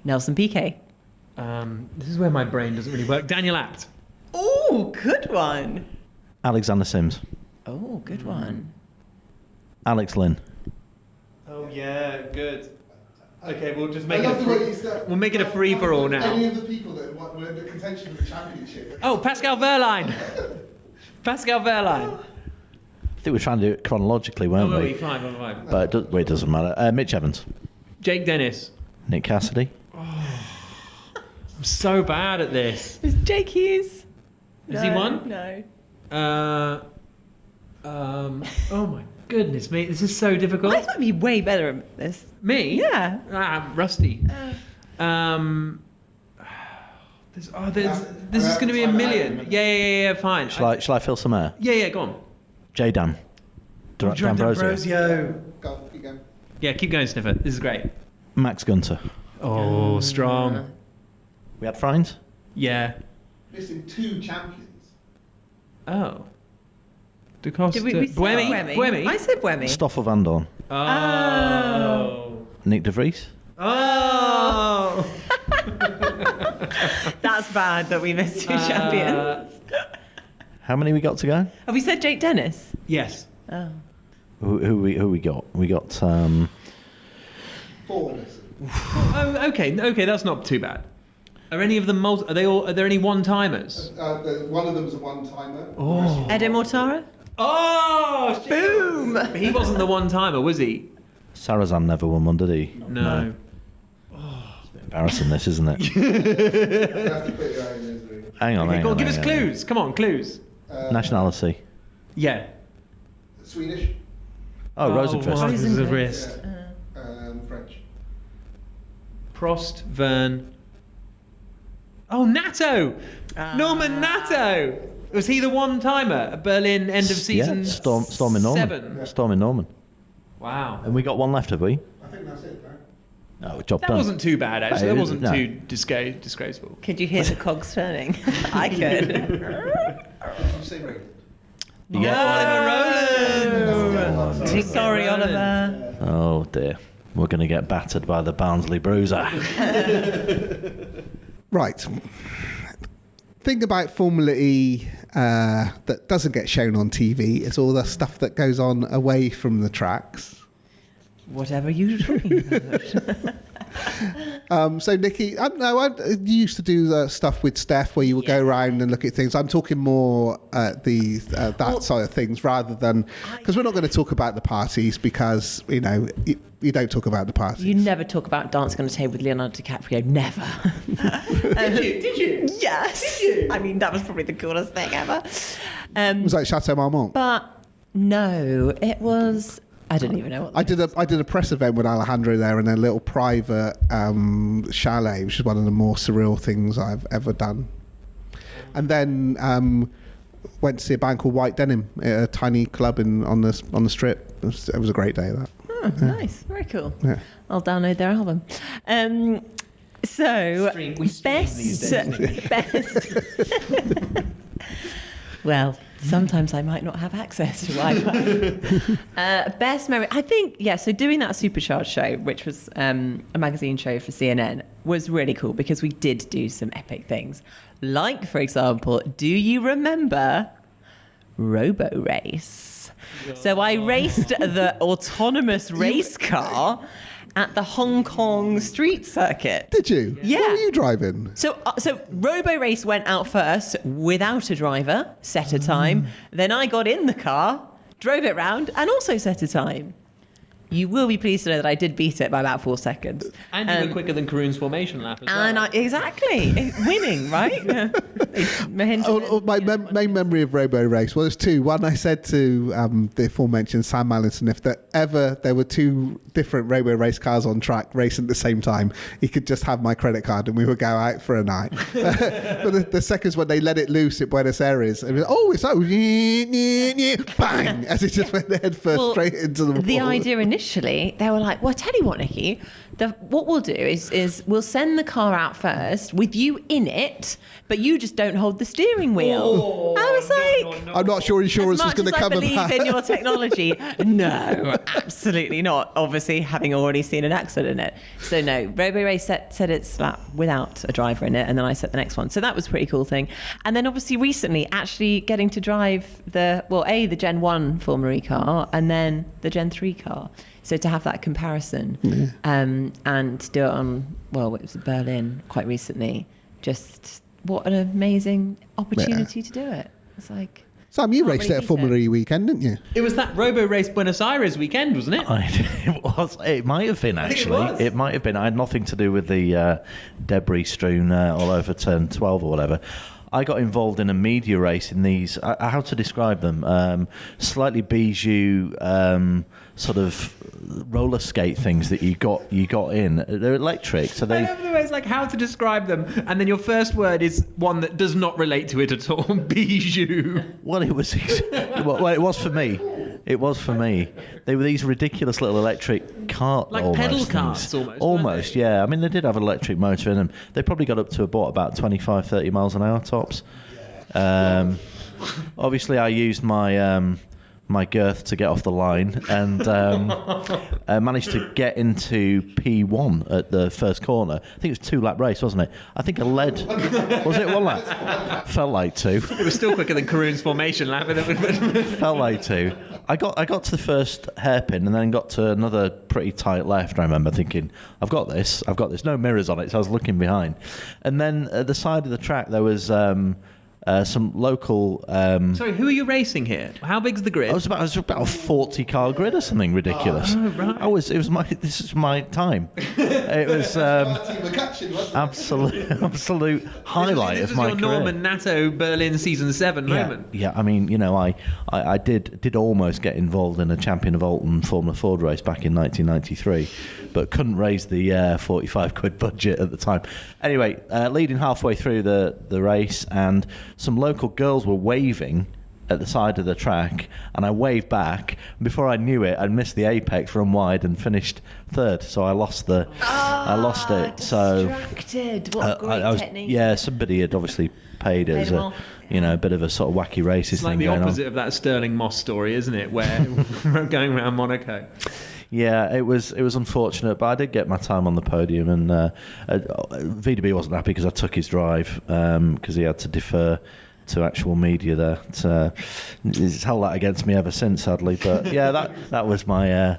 Nelson Piquet. This is where my brain doesn't really work. Daniel Abt. Oh, good one. Alexander Sims. Oh, good one. Alex Lynn. Oh yeah, good. Okay, we'll just make we'll make it a free for all now. Any of the people that were in the contention for the championship. Oh, Pascal Wehrlein. Pascal Wehrlein. I think we're trying to do it chronologically, weren't we? Fine. But it doesn't matter. Mitch Evans. Jake Dennis. Nick Cassidy. I'm so bad at this. Is Jake Hughes? Has he won? No. Oh my goodness me, this is so difficult. I thought you'd be way better at this. Me? Yeah. Rusty. This is going to be a million. Yeah, fine. Shall I fill some air? Yeah, go on. J Dan. D'Ambrosio. Go, keep going. Yeah, keep going, Sniffer. This is great. Max Gunter. Oh, strong. We had Friends? Yeah. Missing 2 champions. Oh. Da Costa. Did we say Buemi? I said Buemi. Stoffel Van Dorn. Oh. Nick De Vries. Oh. That's bad that we missed 2 champions. How many we got to go? Have we said Jake Dennis? Yes. Oh. Who we got? We got 4 missing. Oh, okay, that's not too bad. Are any of them are there any one-timers? One of them was a one-timer. Oh. Edo Mortara? Oh, boom! He wasn't the one-timer, was he? Sarazan never won one, did he? No. It's a bit embarrassing, this, isn't it? Hang on. Go on, give us clues. Come on, clues. Nationality. Yeah. Swedish. Oh, Rosenqvist. Rosenqvist. French. Prost, Verne. Oh, Natto! Norman Natto! Was he the one-timer at Berlin end of season? Yeah, Stormy Norman. 7? Yeah. Stormy Norman. Wow. And we got one left, have we? I think that's it, right? No, job That done. wasn't too bad, actually. That wasn't no. too disgraceful. Could you hear the cogs turning? I could. Did you say Roland? Oliver Rowland! Sorry, Oliver. Oh, dear. We're going to get battered by the Barnsley Bruiser. Right. Thing about Formula E that doesn't get shown on TV is all the stuff that goes on away from the tracks. Whatever you're talking about. So, Nikki, I used to do the stuff with Steph where you would go around and look at things. I'm talking more that side of things rather than... Because we're not going to talk about the parties because, you don't talk about the parties. You never talk about dancing on a table with Leonardo DiCaprio. Never. Did you? Yes. Did you? I mean, that was probably the coolest thing ever. Was that Chateau Marmont? But no, it was... I don't even know what I did a press event with Alejandro there in a little private chalet, which is one of the more surreal things I've ever done. And then went to see a band called White Denim at a tiny club on the Strip. It was a great day. That. Oh, yeah. Nice, very cool. Yeah. I'll download their album. So best. Well, sometimes I might not have access to Wi-Fi. Best memory, I think, so doing that Supercharged show, which was a magazine show for CNN, was really cool because we did do some epic things. Like, for example, do you remember Robo Race? So I raced the autonomous race car at the Hong Kong street circuit. Did you? Yeah. What were you driving? So Robo Race went out first without a driver, set a time. Then I got in the car, drove it round, and also set a time. You will be pleased to know that I did beat it by about 4 seconds. And you were quicker than Karoon's formation lap as well. And exactly. Winning, right? My main memory of Robo Race, well, there's 2. One, I said to the aforementioned Sam Allinson, if there were 2 different Robo Race cars on track racing at the same time, he could just have my credit card and we would go out for a night. But the second when they let it loose at Buenos Aires, it was, bang, as it just went head first straight into the wall. The idea initially initially they were like, well, I tell you what, Nikki, what we'll do is we'll send the car out first with you in it, but you just don't hold the steering wheel. I was like, I'm not sure insurance was going to cover that. As much as I believe in your technology, no, absolutely not. Obviously, having already seen an accident in it. So no, Robo-Ray set its lap without a driver in it, and then I set the next one. So that was a pretty cool thing. And then obviously recently actually getting to drive the Gen 1 Formula E car and then the Gen 3 car. So to have that comparison and do it on, it was Berlin quite recently, just what an amazing opportunity to do it. It's like... Sam, you raced at a Formula E weekend, didn't you? It was that Robo Race Buenos Aires weekend, wasn't it? It was. It might have been, actually. It might have been. I had nothing to do with the debris strewn all over turn 12 or whatever. I got involved in a media race in these, how to describe them, slightly bijou sort of roller skate things that you got in. They're electric, so they... I love the way it's like how to describe them, and then your first word is one that does not relate to it at all. Bijou. Well, it was... it was for me. It was for me. They were these ridiculous little electric cart, like pedal carts, almost. Almost, yeah. I mean, they did have an electric motor in them. They probably got up to about 25, 30 miles an hour tops. Obviously, I used my my girth to get off the line and managed to get into P1 at the first corner. I think it was a 2-lap race, wasn't it? I think I led. Was it 1 lap? Felt like 2. It was still quicker than Karun's formation lap. Felt like 2. I got to the first hairpin and then got to another pretty tight left. I remember thinking, I've got this. No mirrors on it, so I was looking behind. And then at the side of the track there was some local... Sorry, who are you racing here? How big's the grid? It was about a 40-car grid or something ridiculous. Oh, right. This is my time. It was absolute highlight this of my career. This was your Norman Nato Berlin season 7 moment. Yeah, I mean, I did almost get involved in a Champion of Alton Formula Ford race back in 1993, but couldn't raise the 45 quid budget at the time. Anyway, leading halfway through the race, and some local girls were waving at the side of the track, and I waved back. Before I knew it, I'd missed the apex, run wide, and finished third. So I lost it. Distracted. What a great technique. Yeah, somebody had obviously paid as a bit of a sort of wacky racist thing going on. It's like the opposite of that Sterling Moss story, isn't it? Where going around Monaco. Yeah, it was unfortunate, but I did get my time on the podium, and VDB wasn't happy because I took his drive because he had to defer to actual media there. He's held that against me ever since, sadly. But yeah, that was my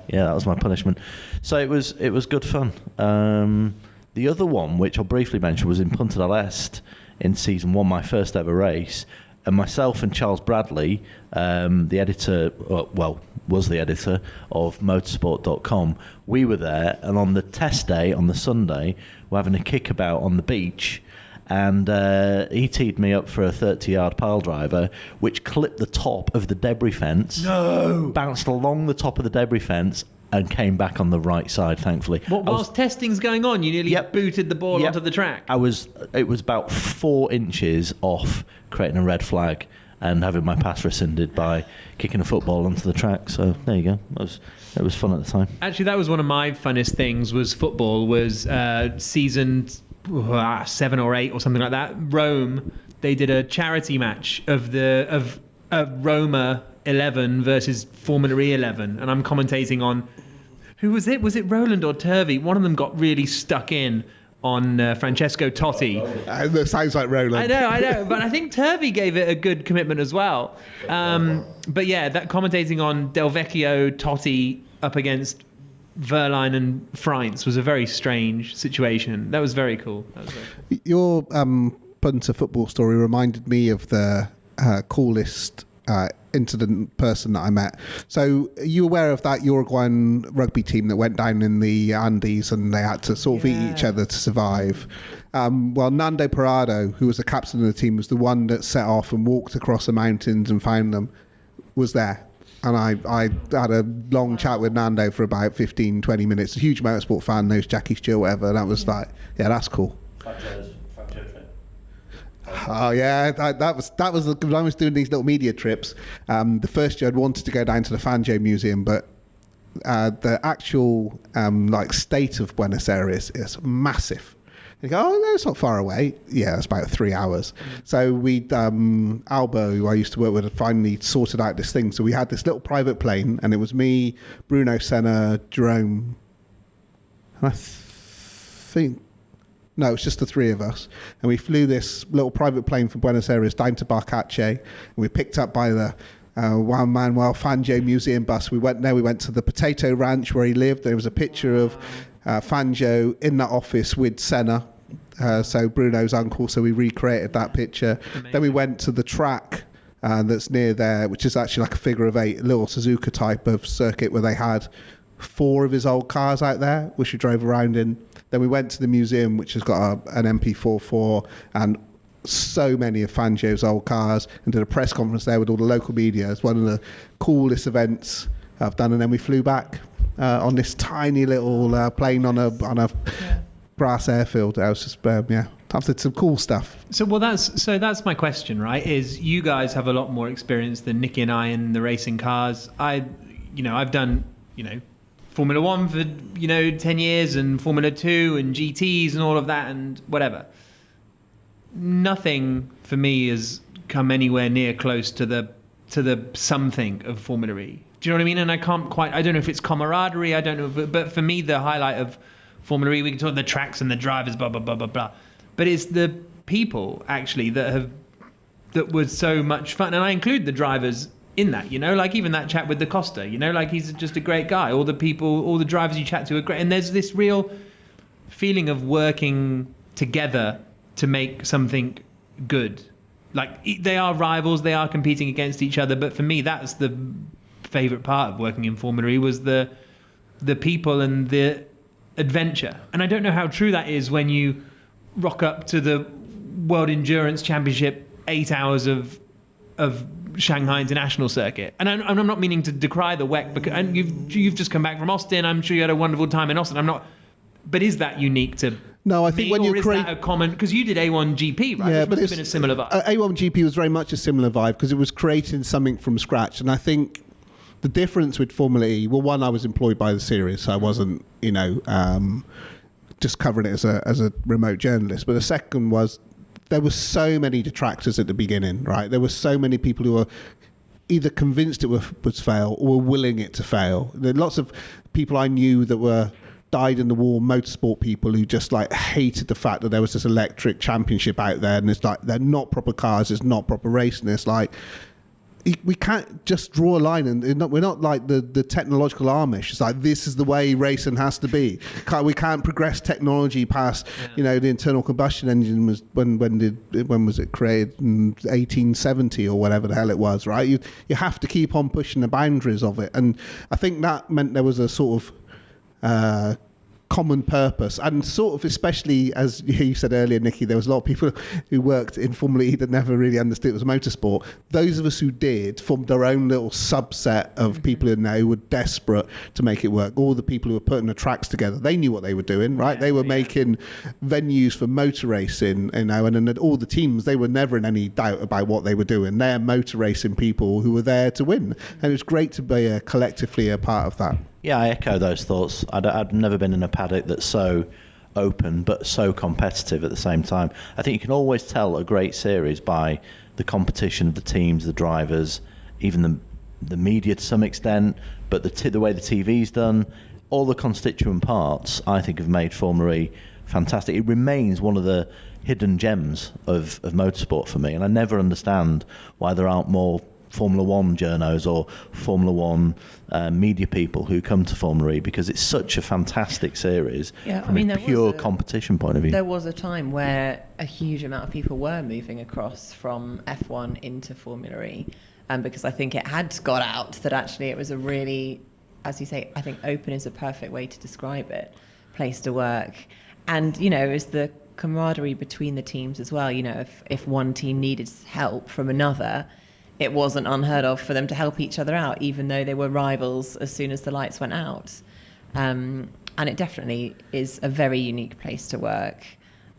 punishment. So it was good fun. The other one, which I'll briefly mention, was in Punta del Este in season 1, my first ever race. And myself and Charles Bradley, the editor, was the editor of motorsport.com, we were there, and on the test day, on the Sunday, we're having a kickabout on the beach, and he teed me up for a 30-yard pile driver, which clipped the top of the debris fence, bounced along the top of the debris fence, and came back on the right side, thankfully. Whilst testing's going on, you nearly booted the ball onto the track? It was about 4 inches off creating a red flag and having my pass rescinded by kicking a football onto the track. So there you go. It was fun at the time. Actually, that was one of my funnest things, was football, was season 7 or 8 or something like that. Rome, they did a charity match of Roma 11 versus Formula E 11, and I'm commentating on, who was it? Was it Roland or Turvey? One of them got really stuck in on Francesco Totti. That sounds like Roland. I know, but I think Turvey gave it a good commitment as well. But yeah, that commentating on Del Vecchio Totti up against Verline and Freins was a very strange situation. That was very cool. Your punter football story reminded me of the coolest incident person that I met. So are you aware of that Uruguayan rugby team that went down in the Andes and they had to sort of eat each other to survive? Well, Nando Parado, who was the captain of the team, was the one that set off and walked across the mountains and found them, was there. And I had a long chat with Nando for about 15, 20 minutes. A huge motorsport fan, knows Jackie Stewart, whatever. And that was like, yeah, that's cool. Oh yeah, that was when I was doing these little media trips. The first year I'd wanted to go down to the Fangio Museum, but the actual like state of Buenos Aires is massive. You go, oh, no, it's not far away. Yeah, it's about 3 hours. So we'd, Albo, who I used to work with, had finally sorted out this thing. So we had this little private plane, and it was me, Bruno Senna, Jerome, and I think, no, it's just the three of us. And we flew this little private plane from Buenos Aires down to Burgt, and we picked up by the Juan Manuel Fangio Museum bus. We went there, we went to the potato ranch where he lived. There was a picture of Fangio in that office with Senna, so Bruno's uncle, so we recreated that picture. Amazing. Then we went to the track that's near there, which is actually like a figure of eight, a little Suzuka type of circuit where they had 4 of his old cars out there, which we drove around in. Then we went to the museum, which has got an MP44 and so many of Fangio's old cars, and did a press conference there with all the local media. It's one of the coolest events I've done. And then we flew back on this tiny little plane on a grass airfield. I was just I've did some cool stuff. So that's my question, right? Is you guys have a lot more experience than Nicky and I in the racing cars. I've done Formula 1 for 10 years and Formula 2 and GTs and all of that and whatever. Nothing for me has come anywhere near close to the something of Formula E. Do you know what I mean? And I don't know if it's camaraderie, I don't know, but for me, the highlight of Formula E, we can talk the tracks and the drivers, blah, blah, blah, blah, blah. But it's the people, actually, that was so much fun. And I include the drivers in that, like even that chat with Da Costa, like he's just a great guy. All the people, all the drivers you chat to are great. And there's this real feeling of working together to make something good. Like, they are rivals, they are competing against each other, but for me, that's the favourite part of working in Formula E, was the people and the adventure. And I don't know how true that is when you rock up to the World Endurance Championship 8 hours of Shanghai International Circuit. And I'm not meaning to decry the WEC, because and you've just come back from Austin. I'm sure you had a wonderful time in Austin. But is that unique to No, I think me, when you create that a common, because you did A1GP, right? Yeah, but it's been a similar vibe. A1GP was very much a similar vibe because it was creating something from scratch. And I think the difference with Formula E, well, one, I was employed by the series, so I wasn't, just covering it as a remote journalist. But the second was there were so many detractors at the beginning, right? There were so many people who were either convinced it was fail or were willing it to fail. There are lots of people I knew that were dyed-in-the-wool motorsport people who just hated the fact that there was this electric championship out there, and it's they're not proper cars, it's not proper racing. It's we can't just draw a line, and we're not like the technological Amish. It's this is the way racing has to be. We can't progress technology past the internal combustion engine was when was it created in 1870 or whatever the hell it was, right? You have to keep on pushing the boundaries of it, and I think that meant there was a sort of common purpose, and sort of, especially as you said earlier, Nicky, there was a lot of people who worked in Formula E that never really understood it was motorsport. Those of us who did formed their own little subset of people in there who were desperate to make it work. All the people who were putting the tracks together, they knew what they were doing, right? They were making venues for motor racing, and then all the teams, they were never in any doubt about what they were doing. They're motor racing people who were there to win, and it was great to be collectively a part of that. Yeah, I echo those thoughts. I'd never been in a paddock that's so open but so competitive at the same time. I think you can always tell a great series by the competition of the teams, the drivers, even the media to some extent, but the way the TV's done, all the constituent parts, I think, have made Formula E fantastic. It remains one of the hidden gems of motorsport for me, and I never understand why there aren't more Formula 1 journos or Formula 1 media people who come to Formula E, because it's such a fantastic series from a pure competition point of view. There was a time where a huge amount of people were moving across from F1 into Formula E, because I think it had got out that actually it was a really, as you say, I think open is a perfect way to describe it, place to work. And, is the camaraderie between the teams as well. If one team needed help from another, it wasn't unheard of for them to help each other out, even though they were rivals as soon as the lights went out. And it definitely is a very unique place to work.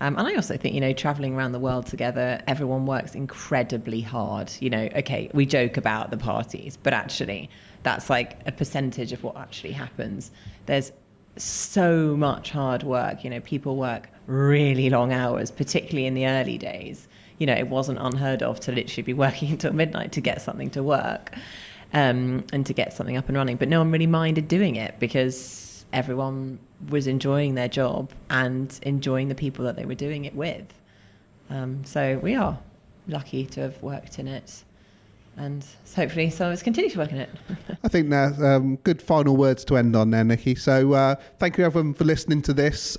And I also think, traveling around the world together, everyone works incredibly hard. Okay, we joke about the parties, but actually that's like a percentage of what actually happens. There's so much hard work. People work really long hours, particularly in the early days. It wasn't unheard of to literally be working until midnight to get something to work, and to get something up and running. But no one really minded doing it because everyone was enjoying their job and enjoying the people that they were doing it with. So we are lucky to have worked in it, and hopefully some of us continue to work in it. I think that's good final words to end on there, Nicki. So thank you everyone for listening to this.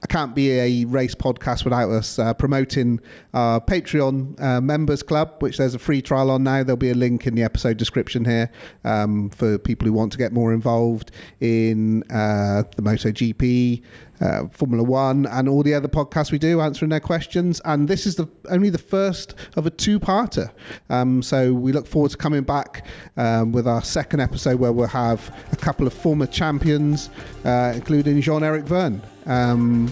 I can't be a race podcast without us promoting our Patreon members club, which there's a free trial on now. There'll be a link in the episode description here for people who want to get more involved in the MotoGP, Formula One, and all the other podcasts we do, answering their questions. And this is only the first of a two-parter. So we look forward to coming back with our second episode, where we'll have a couple of former champions, including Jean-Eric Vergne, and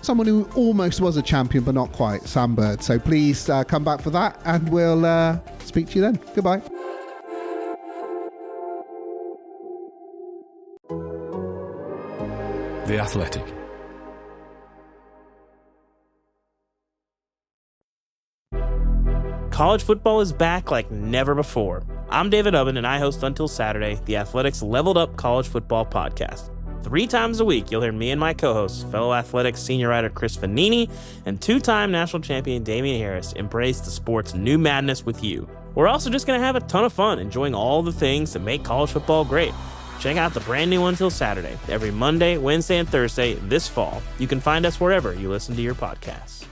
someone who almost was a champion but not quite, Sam Burgt. So please come back for that, and we'll speak to you then. Goodbye. The Athletic. College football is back like never before. I'm David Ubben, and I host Until Saturday, the Athletics Leveled Up College Football Podcast. 3 times a week, you'll hear me and my co-hosts, fellow Athletics senior writer Chris Vanini and 2-time national champion Damian Harris, embrace the sport's new madness with you. We're also just going to have a ton of fun enjoying all the things that make college football great. Check out the brand new Until Saturday every Monday, Wednesday, and Thursday this fall. You can find us wherever you listen to your podcasts.